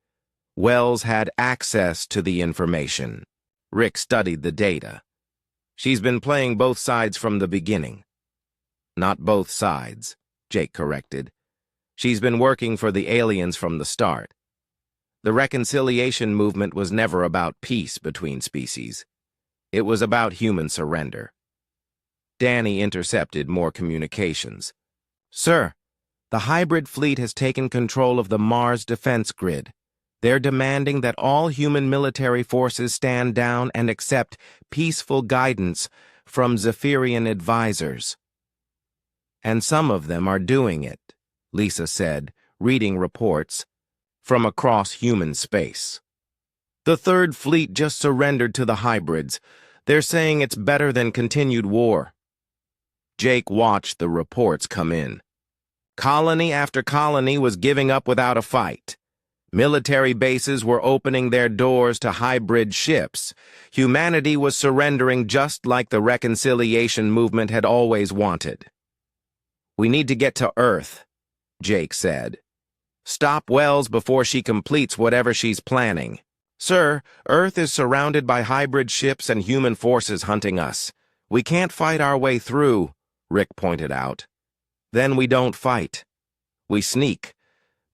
Wells had access to the information. Rick studied the data. She's been playing both sides from the beginning. Not both sides, Jake corrected. She's been working for the aliens from the start. The reconciliation movement was never about peace between species. It was about human surrender. Danny intercepted more communications. Sir, the hybrid fleet has taken control of the Mars defense grid. They're demanding that all human military forces stand down and accept peaceful guidance from Zephyrian advisors. And some of them are doing it, Lisa said, reading reports from across human space. The Third Fleet just surrendered to the hybrids. They're saying it's better than continued war. Jake watched the reports come in. Colony after colony was giving up without a fight. Military bases were opening their doors to hybrid ships. Humanity was surrendering just like the reconciliation movement had always wanted. We need to get to Earth, Jake said. Stop Wells before she completes whatever she's planning. Sir, Earth is surrounded by hybrid ships and human forces hunting us. We can't fight our way through, Rick pointed out. Then we don't fight. We sneak.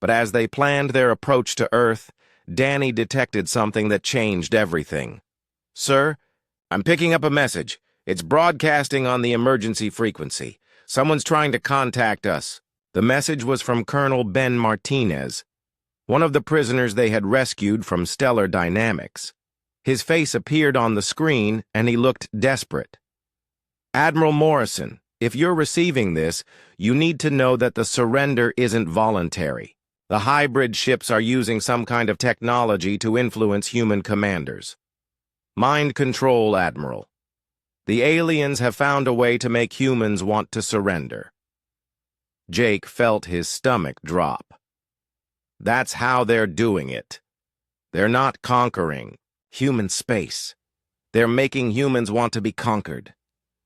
But as they planned their approach to Earth, Danny detected something that changed everything. Sir, I'm picking up a message. It's broadcasting on the emergency frequency. Someone's trying to contact us. The message was from Colonel Ben Martinez, one of the prisoners they had rescued from Stellar Dynamics. His face appeared on the screen, and he looked desperate. Admiral Morrison, if you're receiving this, you need to know that the surrender isn't voluntary. The hybrid ships are using some kind of technology to influence human commanders. Mind control, Admiral. The aliens have found a way to make humans want to surrender. Jake felt his stomach drop. That's how they're doing it. They're not conquering human space. They're making humans want to be conquered.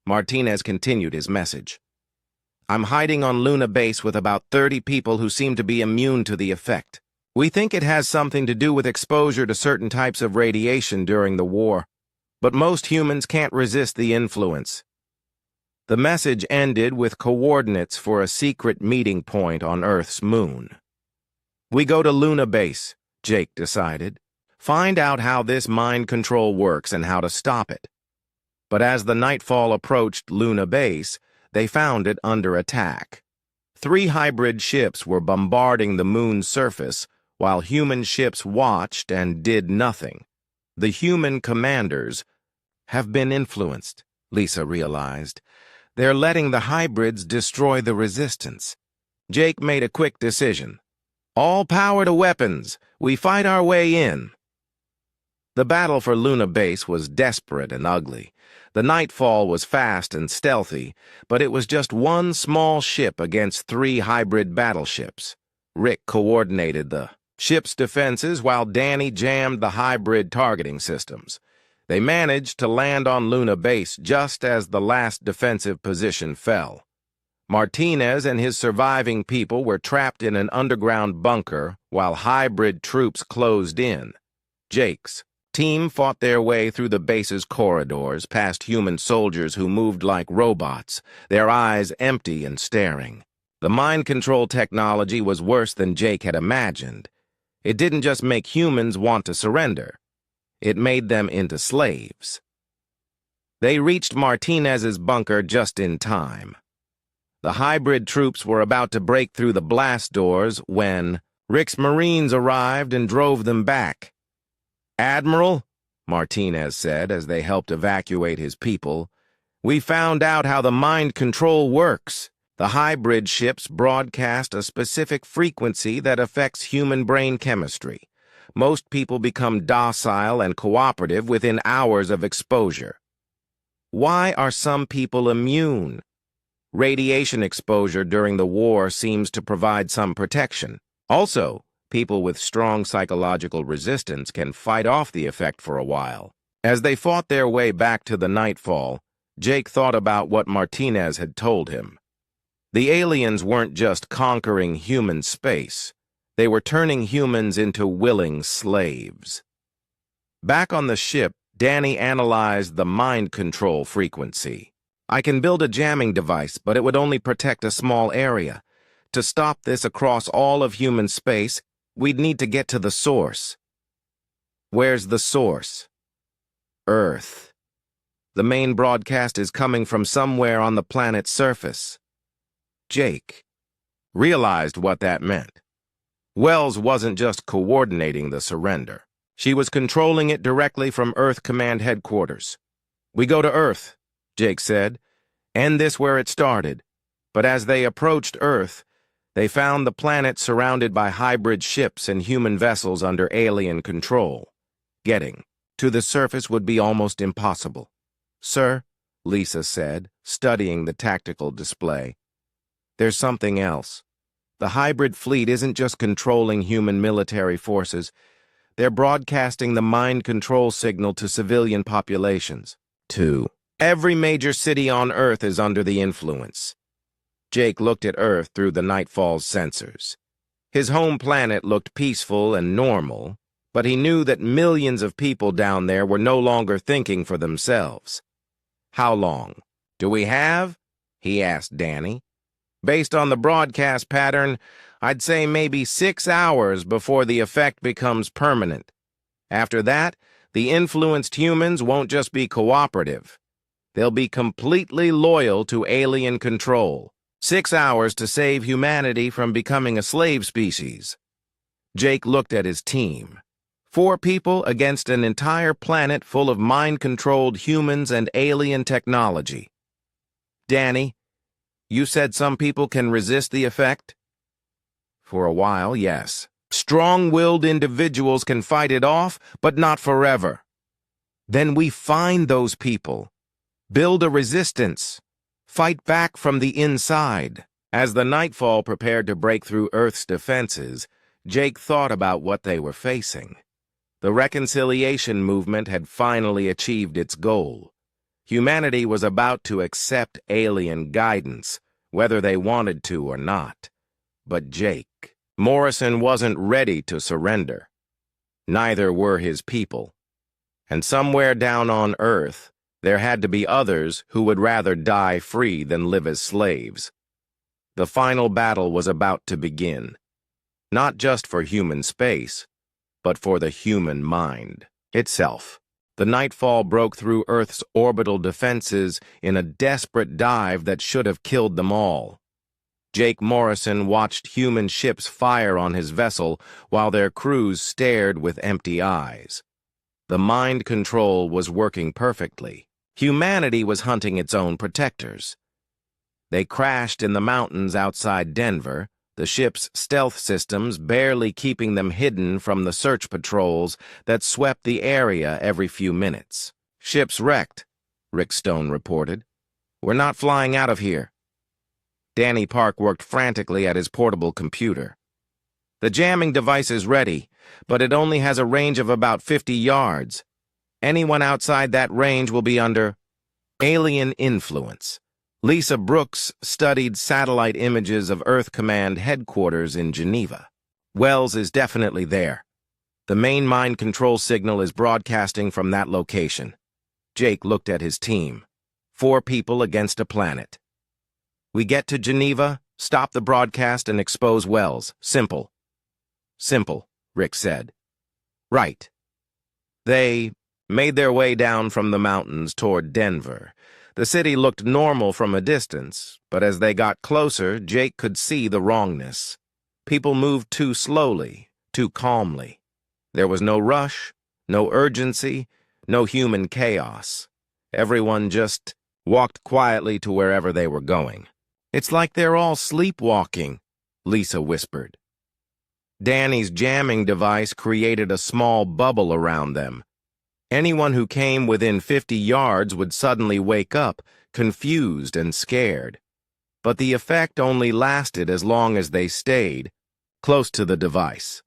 Martinez continued his message. I'm hiding on Luna Base with about 30 people who seem to be immune to the effect. We think it has something to do with exposure to certain types of radiation during the war, but most humans can't resist the influence. The message ended with coordinates for a secret meeting point on Earth's moon. We go to Luna Base, Jake decided. Find out how this mind control works and how to stop it. But as the nightfall approached Luna Base, they found it under attack. 3 hybrid ships were bombarding the moon's surface, while human ships watched and did nothing. The human commanders have been influenced, Lisa realized. They're letting the hybrids destroy the resistance. Jake made a quick decision. All power to weapons. We fight our way in. The battle for Luna Base was desperate and ugly. The nightfall was fast and stealthy, but it was just one small ship against 3 hybrid battleships. Rick coordinated the ship's defenses while Danny jammed the hybrid targeting systems. They managed to land on Luna Base just as the last defensive position fell. Martinez and his surviving people were trapped in an underground bunker while hybrid troops closed in. Jake's team fought their way through the base's corridors past human soldiers who moved like robots, their eyes empty and staring. The mind control technology was worse than Jake had imagined. It didn't just make humans want to surrender. It made them into slaves. They reached Martinez's bunker just in time. The hybrid troops were about to break through the blast doors when Rick's Marines arrived and drove them back. Admiral, Martinez said as they helped evacuate his people, we found out how the mind control works. The hybrid ships broadcast a specific frequency that affects human brain chemistry. Most people become docile and cooperative within hours of exposure. Why are some people immune? Radiation exposure during the war seems to provide some protection. Also, people with strong psychological resistance can fight off the effect for a while. As they fought their way back to the nightfall, Jake thought about what Martinez had told him. The aliens weren't just conquering human space. They were turning humans into willing slaves. Back on the ship, Danny analyzed the mind control frequency. I can build a jamming device, but it would only protect a small area. To stop this across all of human space, we'd need to get to the source. Where's the source? Earth. The main broadcast is coming from somewhere on the planet's surface. Jake realized what that meant. Wells wasn't just coordinating the surrender. She was controlling it directly from Earth Command Headquarters. We go to Earth, Jake said. End this where it started. But as they approached Earth, they found the planet surrounded by hybrid ships and human vessels under alien control. Getting to the surface would be almost impossible. Sir, Lisa said, studying the tactical display. There's something else. The hybrid fleet isn't just controlling human military forces. They're broadcasting the mind control signal to civilian populations. 2. Every major city on Earth is under the influence. Jake looked at Earth through the Nightfall's sensors. His home planet looked peaceful and normal, but he knew that millions of people down there were no longer thinking for themselves. How long do we have? He asked Danny. Based on the broadcast pattern, I'd say maybe 6 hours before the effect becomes permanent. After that, the influenced humans won't just be cooperative. They'll be completely loyal to alien control. 6 hours to save humanity from becoming a slave species. Jake looked at his team. 4 people against an entire planet full of mind-controlled humans and alien technology. Danny, you said some people can resist the effect? For a while, yes. Strong-willed individuals can fight it off, but not forever. Then we find those people. Build a resistance. Fight back from the inside. As the Nightfall prepared to break through Earth's defenses, Jake thought about what they were facing. The reconciliation movement had finally achieved its goal. Humanity was about to accept alien guidance, whether they wanted to or not. But Jake Morrison wasn't ready to surrender. Neither were his people. And somewhere down on Earth, there had to be others who would rather die free than live as slaves. The final battle was about to begin. Not just for human space, but for the human mind itself. The Nightfall broke through Earth's orbital defenses in a desperate dive that should have killed them all. Jake Morrison watched human ships fire on his vessel while their crews stared with empty eyes. The mind control was working perfectly. Humanity was hunting its own protectors. They crashed in the mountains outside Denver, the ship's stealth systems barely keeping them hidden from the search patrols that swept the area every few minutes. Ship's wrecked, Rick Stone reported. We're not flying out of here. Danny Park worked frantically at his portable computer. The jamming device is ready, but it only has a range of about 50 yards. Anyone outside that range will be under alien influence. Lisa Brooks studied satellite images of Earth Command headquarters in Geneva. Wells is definitely there. The main mind control signal is broadcasting from that location. Jake looked at his team. 4 people against a planet. We get to Geneva, stop the broadcast, and expose Wells. Simple. Simple, Rick said. Right. They made their way down from the mountains toward Denver. The city looked normal from a distance, but as they got closer, Jake could see the wrongness. People moved too slowly, too calmly. There was no rush, no urgency, no human chaos. Everyone just walked quietly to wherever they were going. It's like they're all sleepwalking, Lisa whispered. Danny's jamming device created a small bubble around them. Anyone who came within 50 yards would suddenly wake up, confused and scared. But the effect only lasted as long as they stayed close to the device.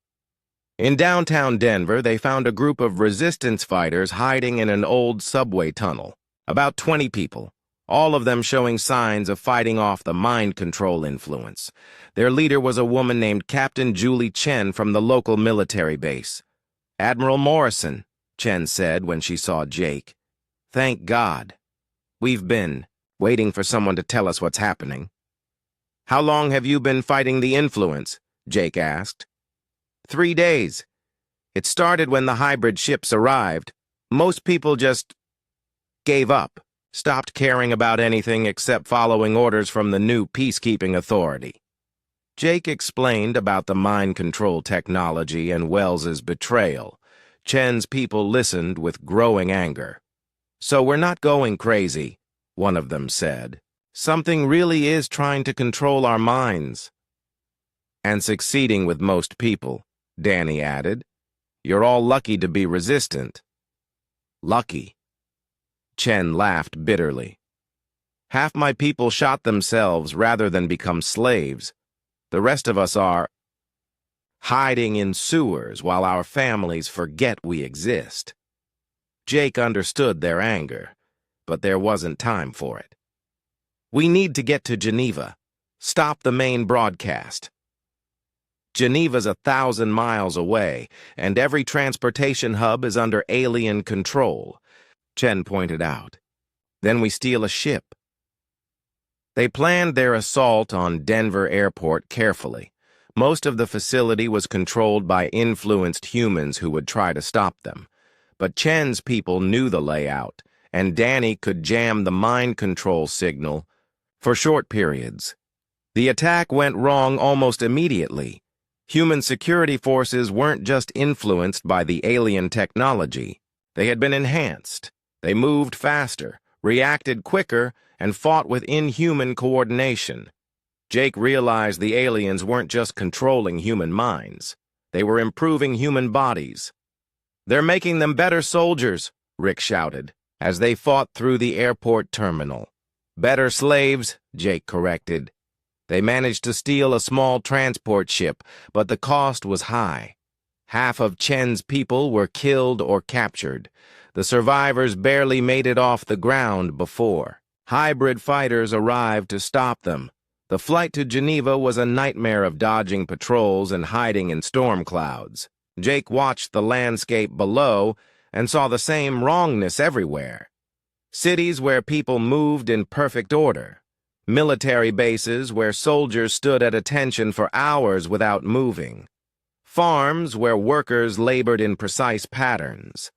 In downtown Denver, they found a group of resistance fighters hiding in an old subway tunnel. About 20 people, all of them showing signs of fighting off the mind control influence. Their leader was a woman named Captain Julie Chen from the local military base. "Admiral Morrison," Chen said when she saw Jake. "Thank God. We've been waiting for someone to tell us what's happening." "How long have you been fighting the influence?" Jake asked. 3 days. It started when the hybrid ships arrived. Most people just gave up, stopped caring about anything except following orders from the new peacekeeping authority. Jake explained about the mind control technology and Wells's betrayal. Chen's people listened with growing anger. "So we're not going crazy," one of them said. "Something really is trying to control our minds." "And succeeding with most people," Danny added. "You're all lucky to be resistant." "Lucky?" Chen laughed bitterly. "Half my people shot themselves rather than become slaves. The rest of us are hiding in sewers while our families forget we exist." Jake understood their anger, but there wasn't time for it. "We need to get to Geneva. Stop the main broadcast." Geneva's 1,000 miles away, and every transportation hub is under alien control, Chen pointed out. "Then we steal a ship." They planned their assault on Denver Airport carefully. Most of the facility was controlled by influenced humans who would try to stop them. But Chen's people knew the layout, and Danny could jam the mind control signal for short periods. The attack went wrong almost immediately. Human security forces weren't just influenced by the alien technology. They had been enhanced. They moved faster, reacted quicker, and fought with inhuman coordination. Jake realized the aliens weren't just controlling human minds. They were improving human bodies. "They're making them better soldiers," Rick shouted, as they fought through the airport terminal. "Better slaves," Jake corrected. They managed to steal a small transport ship, but the cost was high. Half of Chen's people were killed or captured. The survivors barely made it off the ground before hybrid fighters arrived to stop them. The flight to Geneva was a nightmare of dodging patrols and hiding in storm clouds. Jake watched the landscape below and saw the same wrongness everywhere. Cities where people moved in perfect order. Military bases where soldiers stood at attention for hours without moving. Farms where workers labored in precise patterns.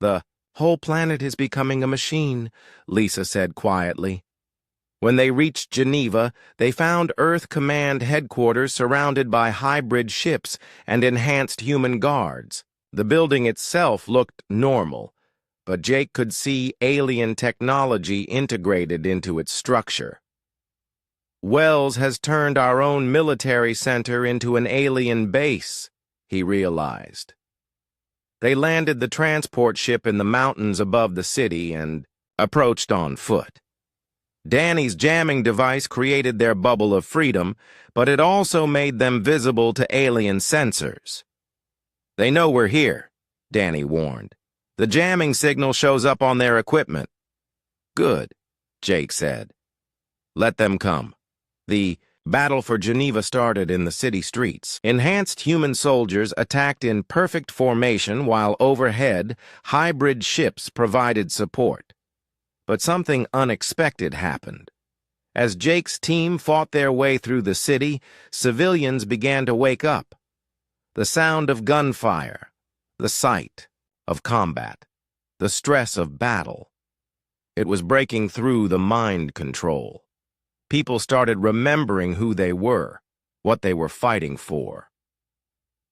"The whole planet is becoming a machine," Lisa said quietly. When they reached Geneva, they found Earth Command headquarters surrounded by hybrid ships and enhanced human guards. The building itself looked normal, but Jake could see alien technology integrated into its structure. "Wells has turned our own military center into an alien base," he realized. They landed the transport ship in the mountains above the city and approached on foot. Danny's jamming device created their bubble of freedom, but it also made them visible to alien sensors. "They know we're here," Danny warned. "The jamming signal shows up on their equipment." "Good," Jake said. "Let them come." The battle for Geneva started in the city streets. Enhanced human soldiers attacked in perfect formation while overhead, hybrid ships provided support. But something unexpected happened. As Jake's team fought their way through the city, civilians began to wake up. The sound of gunfire, the sight of combat, the stress of battle. It was breaking through the mind control. People started remembering who they were, what they were fighting for.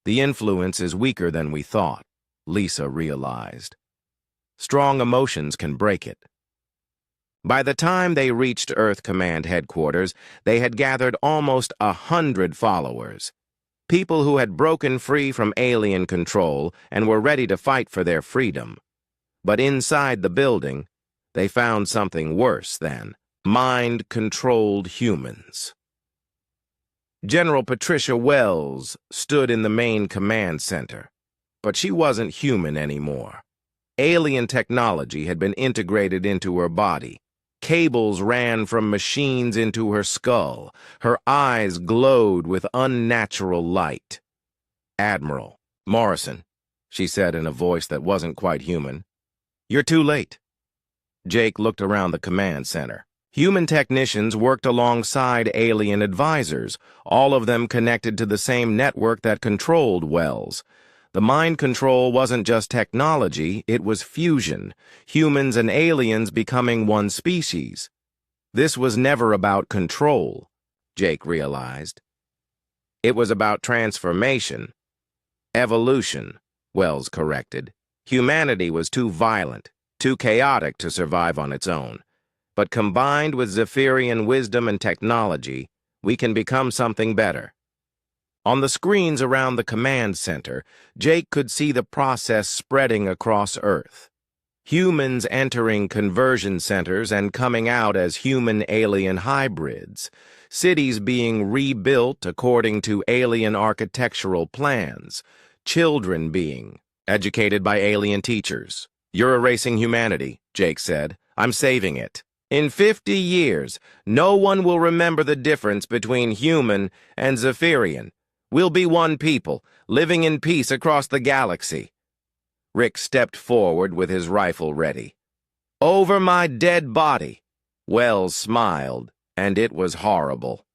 "The influence is weaker than we thought," Lisa realized. "Strong emotions can break it." By the time they reached Earth Command headquarters, they had gathered almost 100 followers. People who had broken free from alien control and were ready to fight for their freedom. But inside the building, they found something worse than mind-controlled humans. General Patricia Wells stood in the main command center, but she wasn't human anymore. Alien technology had been integrated into her body. Cables ran from machines into her skull. Her eyes glowed with unnatural light. "Admiral Morrison," she said in a voice that wasn't quite human. "You're too late." Jake looked around the command center. Human technicians worked alongside alien advisors, all of them connected to the same network that controlled Wells. The mind control wasn't just technology, it was fusion, humans and aliens becoming one species. This was never about control, Jake realized. It was about transformation. Evolution, Wells corrected. Humanity was too violent, too chaotic to survive on its own. But combined with Zephyrian wisdom and technology, we can become something better. On the screens around the command center, Jake could see the process spreading across Earth. Humans entering conversion centers and coming out as human-alien hybrids. Cities being rebuilt according to alien architectural plans. Children being educated by alien teachers. "You're erasing humanity," Jake said. "I'm saving it. In 50 years, no one will remember the difference between human and Zephyrian. We'll be one people, living in peace across the galaxy." Rick stepped forward with his rifle ready. "Over my dead body." Wells smiled, and it was horrible.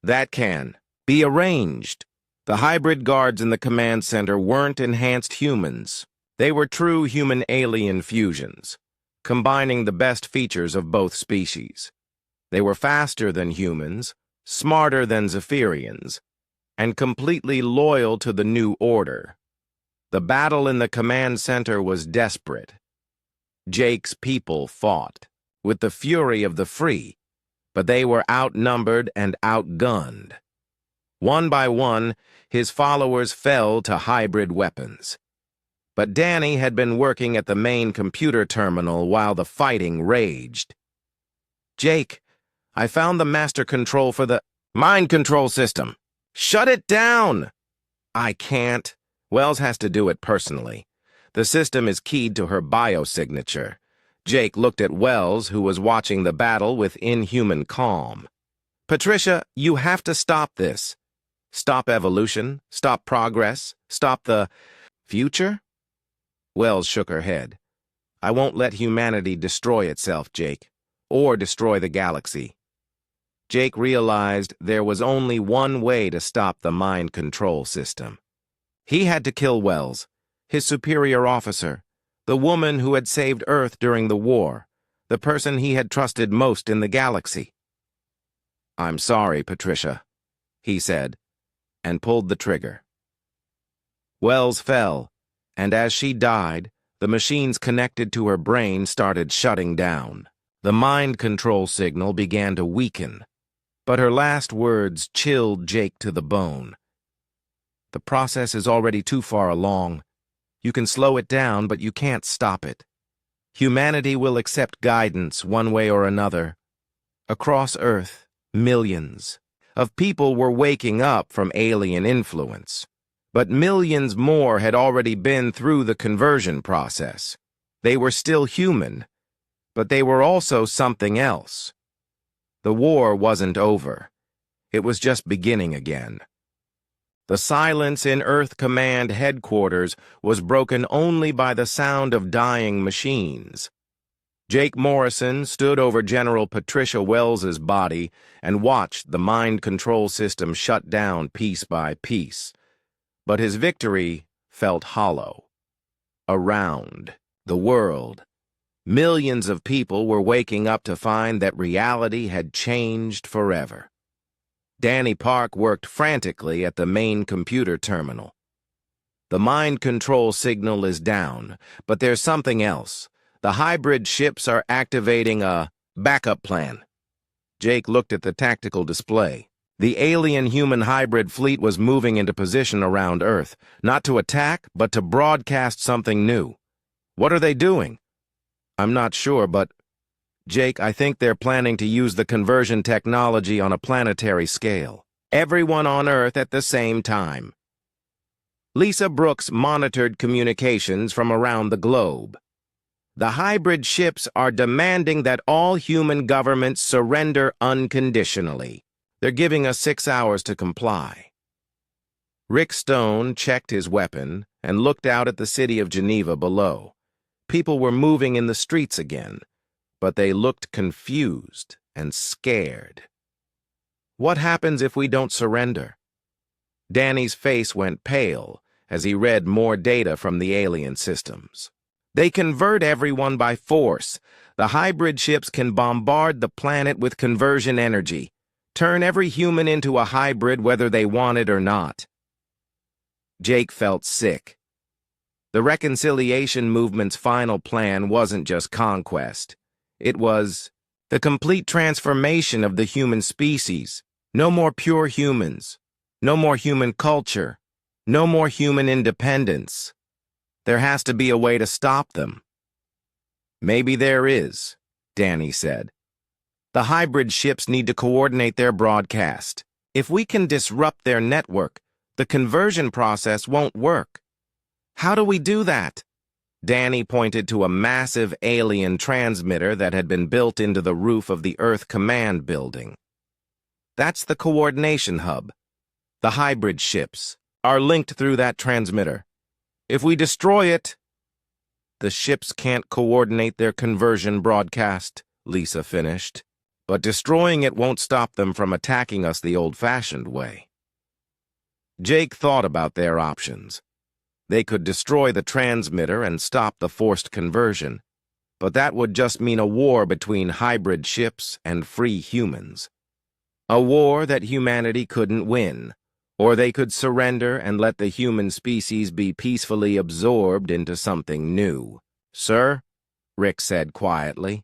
"That can be arranged." The hybrid guards in the command center weren't enhanced humans. They were true human-alien fusions, combining the best features of both species. They were faster than humans, smarter than Zephyrians, and completely loyal to the new order. The battle in the command center was desperate. Jake's people fought, with the fury of the free, but they were outnumbered and outgunned. One by one, his followers fell to hybrid weapons. But Danny had been working at the main computer terminal while the fighting raged. "Jake, I found the master control for the mind control system. Shut it down!" "I can't." Wells has to do it personally. The system is keyed to her biosignature. Jake looked at Wells, who was watching the battle with inhuman calm. "Patricia, you have to stop this. Stop evolution, stop progress, stop the future?" Wells shook her head. "I won't let humanity destroy itself, Jake, or destroy the galaxy." Jake realized there was only one way to stop the mind control system. He had to kill Wells, his superior officer, the woman who had saved Earth during the war, the person he had trusted most in the galaxy. "I'm sorry, Patricia," he said, and pulled the trigger. Wells fell, and as she died, the machines connected to her brain started shutting down. The mind control signal began to weaken, but her last words chilled Jake to the bone. "The process is already too far along. You can slow it down, but you can't stop it. Humanity will accept guidance one way or another. Across Earth, millions of people were waking up from alien influence. But millions more had already been through the conversion process. They were still human, but they were also something else. The war wasn't over. It was just beginning again. The silence in Earth Command headquarters was broken only by the sound of dying machines. Jake Morrison stood over General Patricia Wells's body and watched the mind control system shut down piece by piece. But his victory felt hollow. Around the world, millions of people were waking up to find that reality had changed forever. Danny Park worked frantically at the main computer terminal. "The mind control signal is down, but there's something else. The hybrid ships are activating a backup plan." Jake looked at the tactical display. The alien-human hybrid fleet was moving into position around Earth, not to attack, but to broadcast something new. "What are they doing?" "I'm not sure, but Jake, I think they're planning to use the conversion technology on a planetary scale." everyone on Earth at the same time. Lisa Brooks monitored communications from around the globe. The hybrid ships are demanding that all human governments surrender unconditionally. They're giving us 6 hours to comply. Rick Stone checked his weapon and looked out at the city of Geneva below. People were moving in the streets again, but they looked confused and scared. What happens if we don't surrender? Danny's face went pale as he read more data from the alien systems. They convert everyone by force. The hybrid ships can bombard the planet with conversion energy, turn every human into a hybrid whether they want it or not. Jake felt sick. The reconciliation movement's final plan wasn't just conquest. It was the complete transformation of the human species. No more pure humans. No more human culture. No more human independence. There has to be a way to stop them. Maybe there is, Danny said. The hybrid ships need to coordinate their broadcast. If we can disrupt their network, the conversion process won't work. How do we do that? Danny pointed to a massive alien transmitter that had been built into the roof of the Earth Command building. That's the coordination hub. The hybrid ships are linked through that transmitter. If we destroy it, the ships can't coordinate their conversion broadcast, Lisa finished. But destroying it won't stop them from attacking us the old-fashioned way. Jake thought about their options. They could destroy the transmitter and stop the forced conversion, but that would just mean a war between hybrid ships and free humans. A war that humanity couldn't win, or they could surrender and let the human species be peacefully absorbed into something new. Sir, Rick said quietly,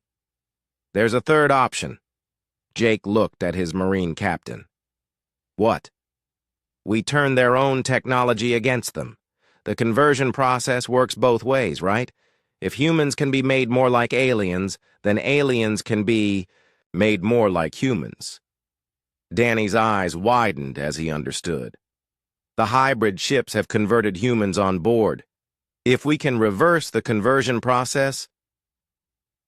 there's a third option. Jake looked at his Marine captain. What? We turn their own technology against them. The conversion process works both ways, right? If humans can be made more like aliens, then aliens can be made more like humans. Danny's eyes widened as he understood. The hybrid ships have converted humans on board. If we can reverse the conversion process,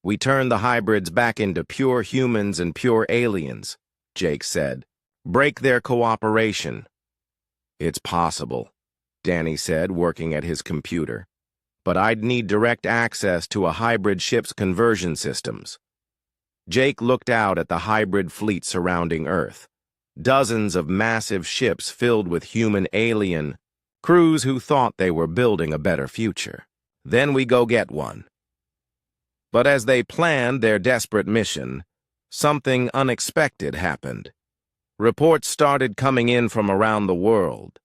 we turn the hybrids back into pure humans and pure aliens, Jake said. Break their cooperation. It's possible, Danny said, working at his computer. But I'd need direct access to a hybrid ship's conversion systems. Jake looked out at the hybrid fleet surrounding Earth. Dozens of massive ships filled with human alien crews who thought they were building a better future. Then we go get one. But as they planned their desperate mission, something unexpected happened. Reports started coming in from around the world.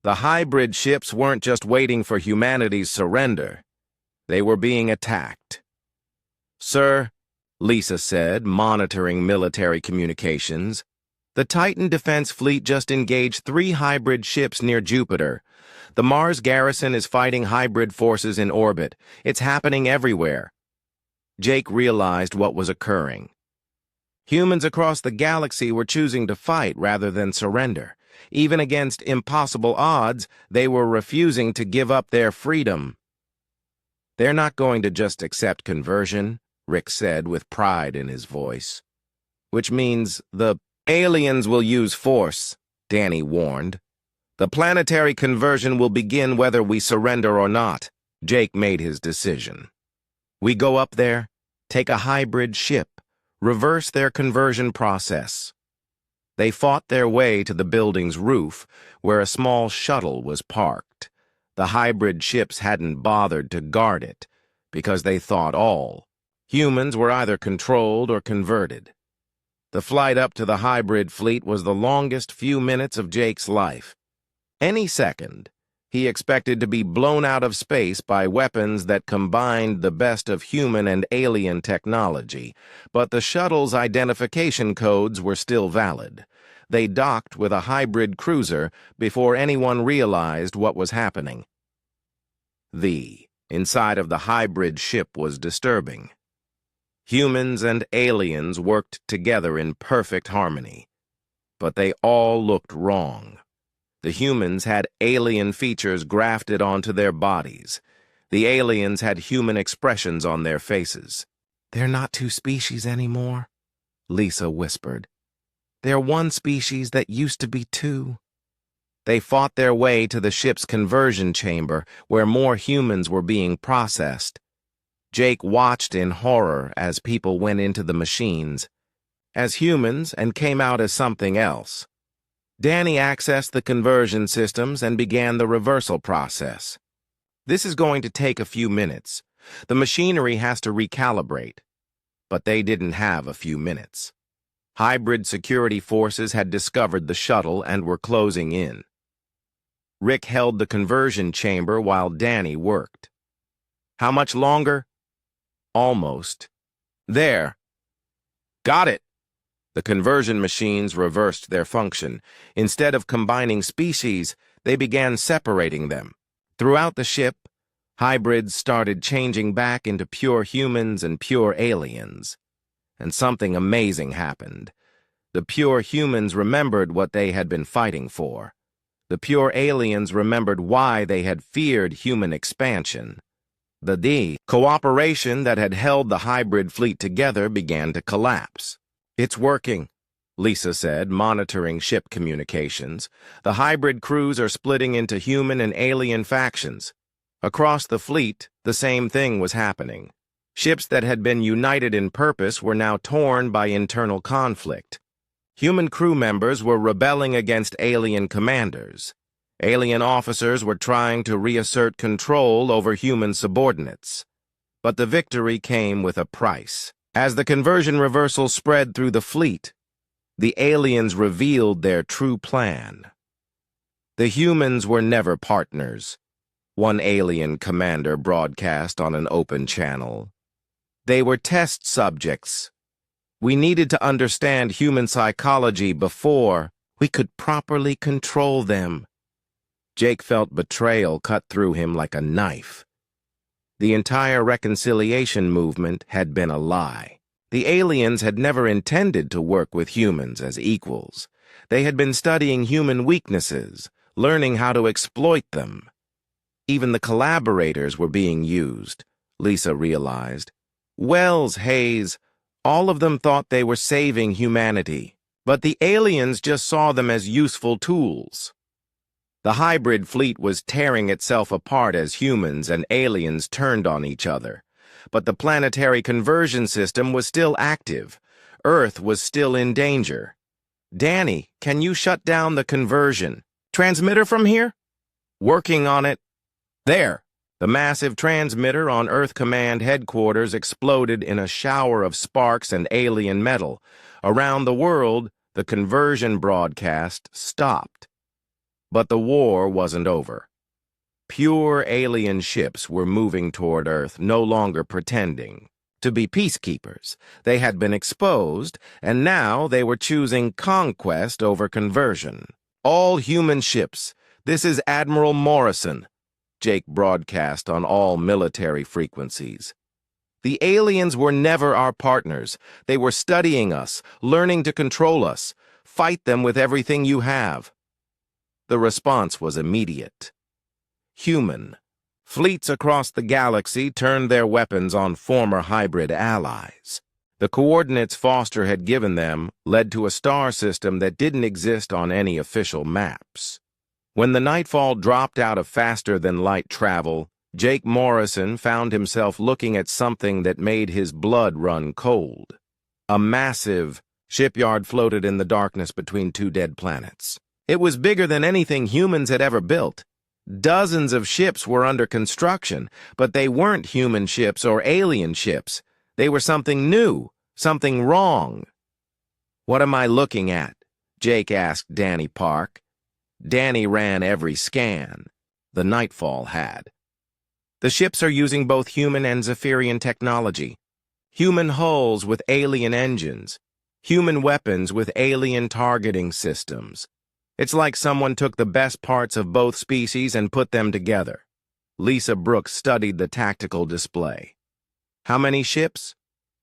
The hybrid ships weren't just waiting for humanity's surrender. They were being attacked. Sir, Lisa said, monitoring military communications, the Titan Defense Fleet just engaged 3 hybrid ships near Jupiter. The Mars garrison is fighting hybrid forces in orbit. It's happening everywhere. Jake realized what was occurring. Humans across the galaxy were choosing to fight rather than surrender. Even against impossible odds, they were refusing to give up their freedom. They're not going to just accept conversion, Rick said with pride in his voice. Which means the aliens will use force, Danny warned. The planetary conversion will begin whether we surrender or not. Jake made his decision. We go up there, take a hybrid ship, reverse their conversion process. They fought their way to the building's roof, where a small shuttle was parked. The hybrid ships hadn't bothered to guard it, because they thought all humans were either controlled or converted. The flight up to the hybrid fleet was the longest few minutes of Jake's life. Any second, he expected to be blown out of space by weapons that combined the best of human and alien technology, but the shuttle's identification codes were still valid. They docked with a hybrid cruiser before anyone realized what was happening. The inside of the hybrid ship was disturbing. Humans and aliens worked together in perfect harmony. But they all looked wrong. The humans had alien features grafted onto their bodies. The aliens had human expressions on their faces. "They're not two species anymore," Lisa whispered. "They're one species that used to be two." They fought their way to the ship's conversion chamber, where more humans were being processed. Jake watched in horror as people went into the machines, as humans, and came out as something else. Danny accessed the conversion systems and began the reversal process. This is going to take a few minutes. The machinery has to recalibrate. But they didn't have a few minutes. Hybrid security forces had discovered the shuttle and were closing in. Rick held the conversion chamber while Danny worked. "How much longer?" "Almost." "There." "Got it." The conversion machines reversed their function. Instead of combining species, they began separating them. Throughout the ship, hybrids started changing back into pure humans and pure aliens. And something amazing happened. The pure humans remembered what they had been fighting for. The pure aliens remembered why they had feared human expansion. The cooperation that had held the hybrid fleet together began to collapse. "It's working," Lisa said, monitoring ship communications. "The hybrid crews are splitting into human and alien factions." Across the fleet, the same thing was happening. Ships that had been united in purpose were now torn by internal conflict. Human crew members were rebelling against alien commanders. Alien officers were trying to reassert control over human subordinates. But the victory came with a price. As the conversion reversal spread through the fleet, the aliens revealed their true plan. The humans were never partners, one alien commander broadcast on an open channel. They were test subjects. We needed to understand human psychology before we could properly control them. Jake felt betrayal cut through him like a knife. The entire reconciliation movement had been a lie. The aliens had never intended to work with humans as equals. They had been studying human weaknesses, learning how to exploit them. Even the collaborators were being used, Lisa realized. Wells, Hayes, all of them thought they were saving humanity, but the aliens just saw them as useful tools. The hybrid fleet was tearing itself apart as humans and aliens turned on each other. But the planetary conversion system was still active. Earth was still in danger. "Danny, can you shut down the conversion? Transmitter from here?" "Working on it." "There." The massive transmitter on Earth Command headquarters exploded in a shower of sparks and alien metal. Around the world, the conversion broadcast stopped. But the war wasn't over. Pure alien ships were moving toward Earth, no longer pretending to be peacekeepers. They had been exposed, and now they were choosing conquest over conversion. "All human ships, this is Admiral Morrison," Jake broadcast on all military frequencies. "The aliens were never our partners. They were studying us, learning to control us. Fight them with everything you have." The response was immediate. Human. Fleets across the galaxy turned their weapons on former hybrid allies. The coordinates Foster had given them led to a star system that didn't exist on any official maps. When the nightfall dropped out of faster-than-light travel, Jake Morrison found himself looking at something that made his blood run cold. A massive shipyard floated in the darkness between two dead planets. It was bigger than anything humans had ever built. Dozens of ships were under construction, but they weren't human ships or alien ships. They were something new, something wrong. "What am I looking at?" Jake asked Danny Park. Danny ran every scan. The Nightfall had. "The ships are using both human and Zephyrian technology. Human hulls with alien engines. Human weapons with alien targeting systems. It's like someone took the best parts of both species and put them together." Lisa Brooks studied the tactical display. "How many ships?"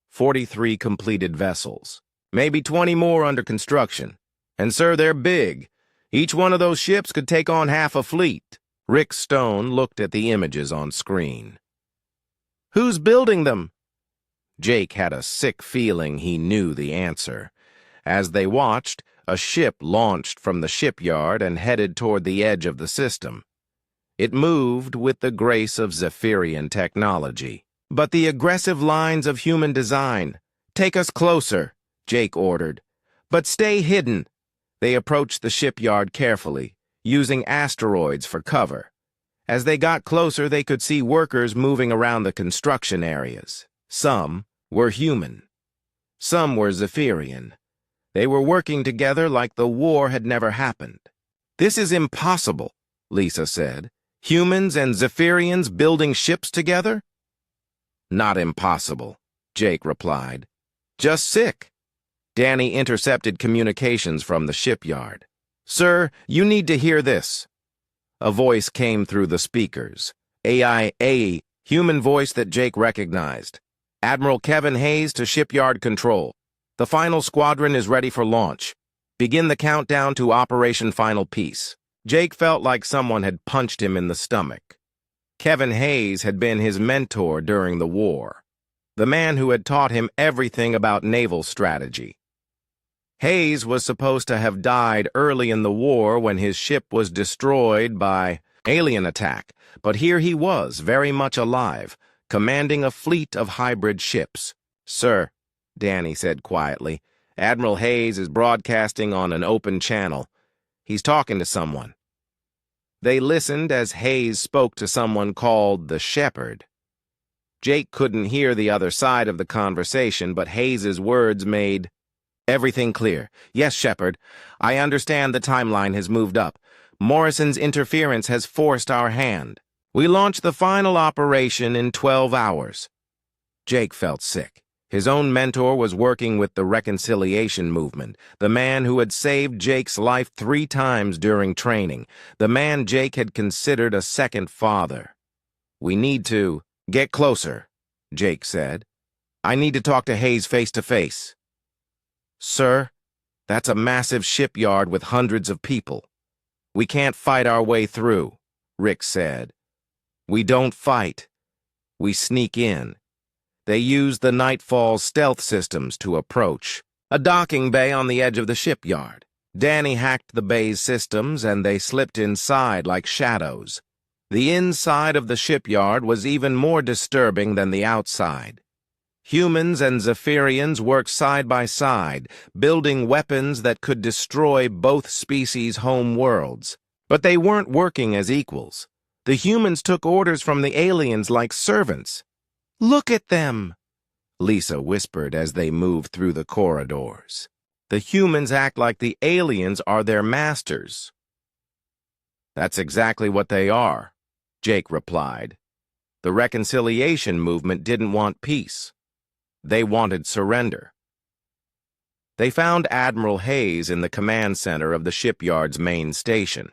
43 completed vessels. "Maybe 20 more under construction. And sir, they're big. Each one of those ships could take on half a fleet. Rick Stone looked at the images on screen. Who's building them? Jake had a sick feeling he knew the answer. As they watched, a ship launched from the shipyard and headed toward the edge of the system. It moved with the grace of Zephyrian technology. But the aggressive lines of human design. Take us closer, Jake ordered. But stay hidden. They approached the shipyard carefully, using asteroids for cover. As they got closer, they could see workers moving around the construction areas. Some were human. Some were Zephyrian. They were working together like the war had never happened. This is impossible, Lisa said. Humans and Zephyrians building ships together? Not impossible, Jake replied. Just sick. Danny intercepted communications from the shipyard. Sir, you need to hear this. A voice came through the speakers. A human voice that Jake recognized. Admiral Kevin Hayes to shipyard control. The final squadron is ready for launch. Begin the countdown to Operation Final Peace. Jake felt like someone had punched him in the stomach. Kevin Hayes had been his mentor during the war, the man who had taught him everything about naval strategy. Hayes was supposed to have died early in the war when his ship was destroyed by alien attack, but here he was, very much alive, commanding a fleet of hybrid ships. Sir, Danny said quietly, Admiral Hayes is broadcasting on an open channel. He's talking to someone. They listened as Hayes spoke to someone called the Shepherd. Jake couldn't hear the other side of the conversation, but Hayes's words made everything clear. Yes, Shepherd, I understand the timeline has moved up. Morrison's interference has forced our hand. We launched the final operation in 12 hours. Jake felt sick. His own mentor was working with the reconciliation movement, the man who had saved Jake's life 3 times during training, the man Jake had considered a second father. We need to get closer, Jake said. I need to talk to Hayes face to face. Sir, that's a massive shipyard with hundreds of people. We can't fight our way through, Rick said. We don't fight. We sneak in. They used the Nightfall's stealth systems to approach. A docking bay on the edge of the shipyard. Danny hacked the bay's systems and they slipped inside like shadows. The inside of the shipyard was even more disturbing than the outside. Humans and Zephyrians worked side by side, building weapons that could destroy both species' home worlds. But they weren't working as equals. The humans took orders from the aliens like servants. Look at them, Lisa whispered as they moved through the corridors. The humans act like the aliens are their masters. That's exactly what they are, Jake replied. The reconciliation movement didn't want peace. They wanted surrender. They found Admiral Hayes in the command center of the shipyard's main station.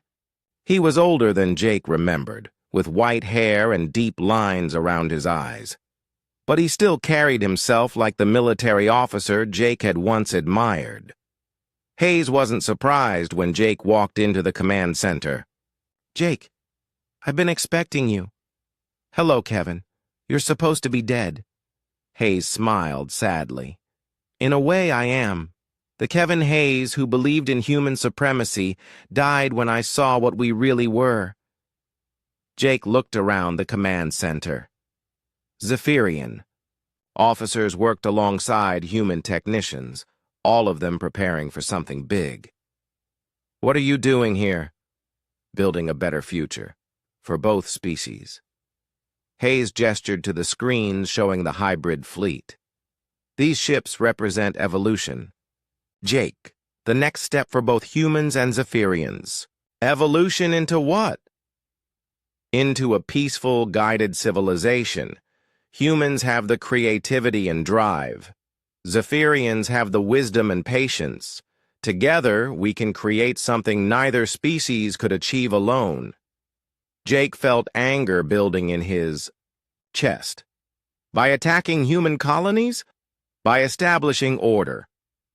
He was older than Jake remembered, with white hair and deep lines around his eyes. But he still carried himself like the military officer Jake had once admired. Hayes wasn't surprised when Jake walked into the command center. Jake, I've been expecting you. Hello, Kevin. You're supposed to be dead. Hayes smiled sadly. In a way, I am. The Kevin Hayes who believed in human supremacy died when I saw what we really were. Jake looked around the command center. Zephyrian. Officers worked alongside human technicians, all of them preparing for something big. What are you doing here? Building a better future, for both species. Hayes gestured to the screens showing the hybrid fleet. These ships represent evolution. Jake, the next step for both humans and Zephyrians. Evolution into what? Into a peaceful, guided civilization. Humans have the creativity and drive. Zephyrians have the wisdom and patience. Together, we can create something neither species could achieve alone. Jake felt anger building in his chest. By attacking human colonies? By establishing order.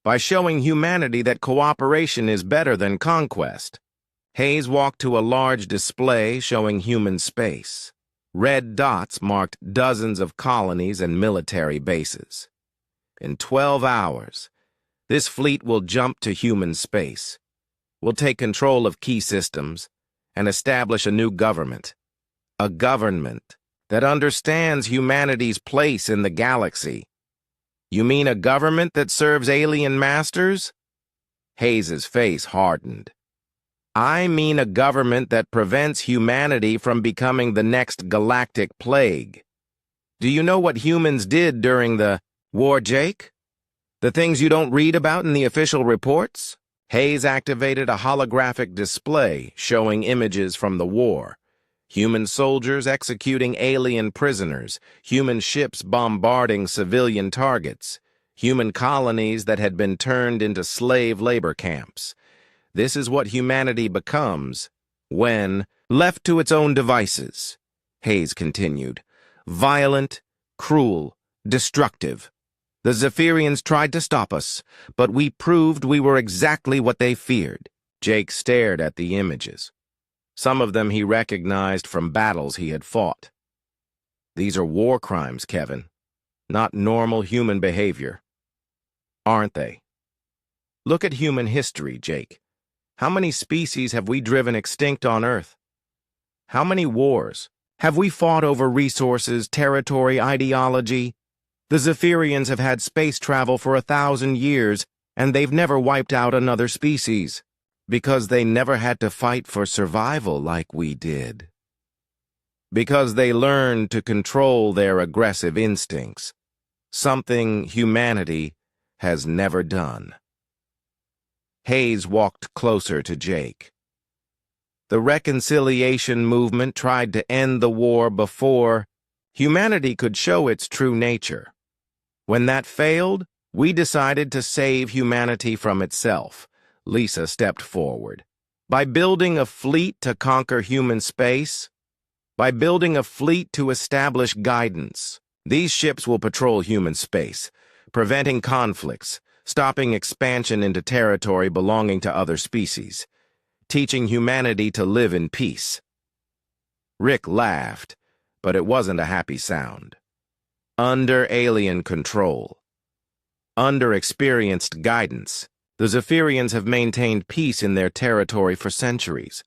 by showing humanity that cooperation is better than conquest. Hayes walked to a large display showing human space. Red dots marked dozens of colonies and military bases. In 12 hours, this fleet will jump to human space. We'll take control of key systems and establish a new government. A government that understands humanity's place in the galaxy. You mean a government that serves alien masters? Hayes's face hardened. I mean a government that prevents humanity from becoming the next galactic plague. Do you know what humans did during the war, Jake? The things you don't read about in the official reports? Hayes activated a holographic display showing images from the war. Human soldiers executing alien prisoners, human ships bombarding civilian targets, human colonies that had been turned into slave labor camps. This is what humanity becomes when left to its own devices, Hayes continued. Violent, cruel, destructive. The Zephyrians tried to stop us, but we proved we were exactly what they feared. Jake stared at the images. Some of them he recognized from battles he had fought. These are war crimes, Kevin, not normal human behavior. Aren't they? Look at human history, Jake. How many species have we driven extinct on Earth? How many wars have we fought over resources, territory, ideology? The Zephyrians have had space travel for 1,000 years, and they've never wiped out another species, because they never had to fight for survival like we did. Because they learned to control their aggressive instincts, something humanity has never done. Hayes walked closer to Jake. The reconciliation movement tried to end the war before humanity could show its true nature. When that failed, we decided to save humanity from itself. Lisa stepped forward. By building a fleet to conquer human space, by building a fleet to establish guidance, these ships will patrol human space, preventing conflicts, stopping expansion into territory belonging to other species, teaching humanity to live in peace. Rick laughed, but it wasn't a happy sound. Under alien control, under experienced guidance, the Zephyrians have maintained peace in their territory for centuries.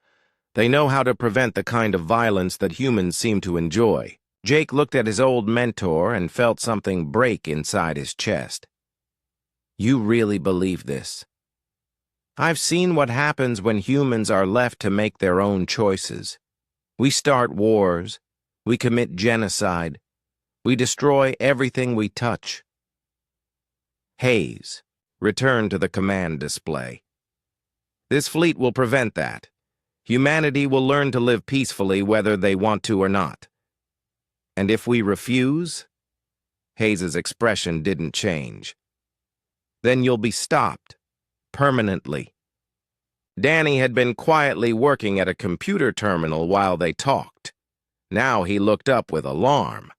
They know how to prevent the kind of violence that humans seem to enjoy. Jake looked at his old mentor and felt something break inside his chest. You really believe this? I've seen what happens when humans are left to make their own choices. We start wars. We commit genocide. We destroy everything we touch. Hayes returned to the command display. This fleet will prevent that. Humanity will learn to live peacefully whether they want to or not. And if we refuse, Hayes's expression didn't change. Then you'll be stopped, permanently. Danny had been quietly working at a computer terminal while they talked. Now he looked up with alarm.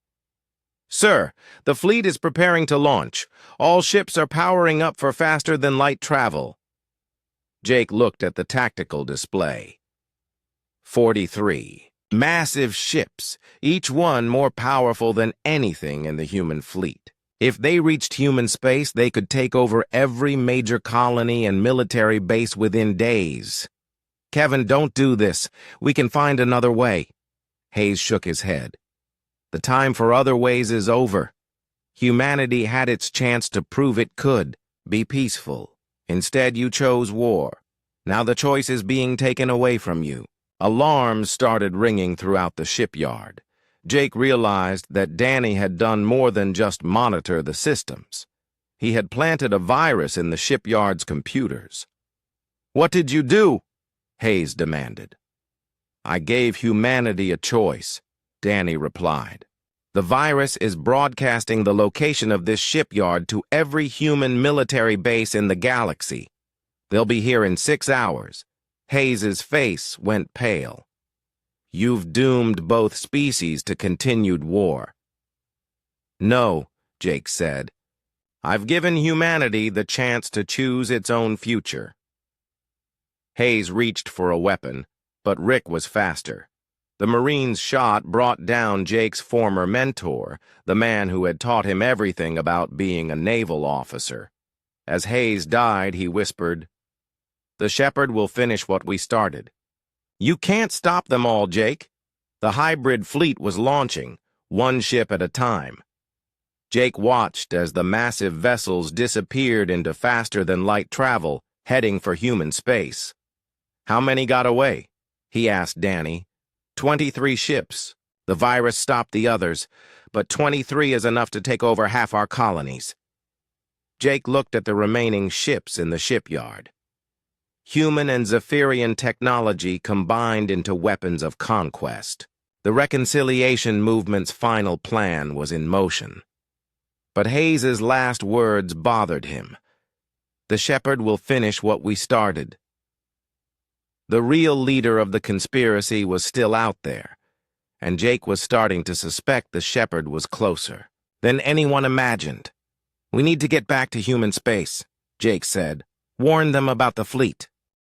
Sir, the fleet is preparing to launch. All ships are powering up for faster-than-light travel. Jake looked at the tactical display. 43. Massive ships, each one more powerful than anything in the human fleet. If they reached human space, they could take over every major colony and military base within days. Kevin, don't do this. We can find another way. Hayes shook his head. The time for other ways is over. Humanity had its chance to prove it could be peaceful. Instead, you chose war. Now the choice is being taken away from you. Alarms started ringing throughout the shipyard. Jake realized that Danny had done more than just monitor the systems. He had planted a virus in the shipyard's computers. What did you do? Hayes demanded. I gave humanity a choice, Danny replied. The virus is broadcasting the location of this shipyard to every human military base in the galaxy. They'll be here in 6 hours. Hayes's face went pale. You've doomed both species to continued war. No, Jake said. I've given humanity the chance to choose its own future. Hayes reached for a weapon, but Rick was faster. The Marine's shot brought down Jake's former mentor, the man who had taught him everything about being a naval officer. As Hayes died, he whispered, "The Shepherd will finish what we started." "You can't stop them all, Jake." The hybrid fleet was launching, one ship at a time. Jake watched as the massive vessels disappeared into faster-than-light travel, heading for human space. "How many got away?" he asked Danny. 23 ships. The virus stopped the others, but 23 is enough to take over half our colonies. Jake looked at the remaining ships in the shipyard. Human and Zephyrian technology combined into weapons of conquest. The reconciliation movement's final plan was in motion. But Hayes's last words bothered him. "The Shepherd will finish what we started." The real leader of the conspiracy was still out there, and Jake was starting to suspect the Shepherd was closer than anyone imagined. "We need to get back to human space," Jake said. "Warn them about the fleet."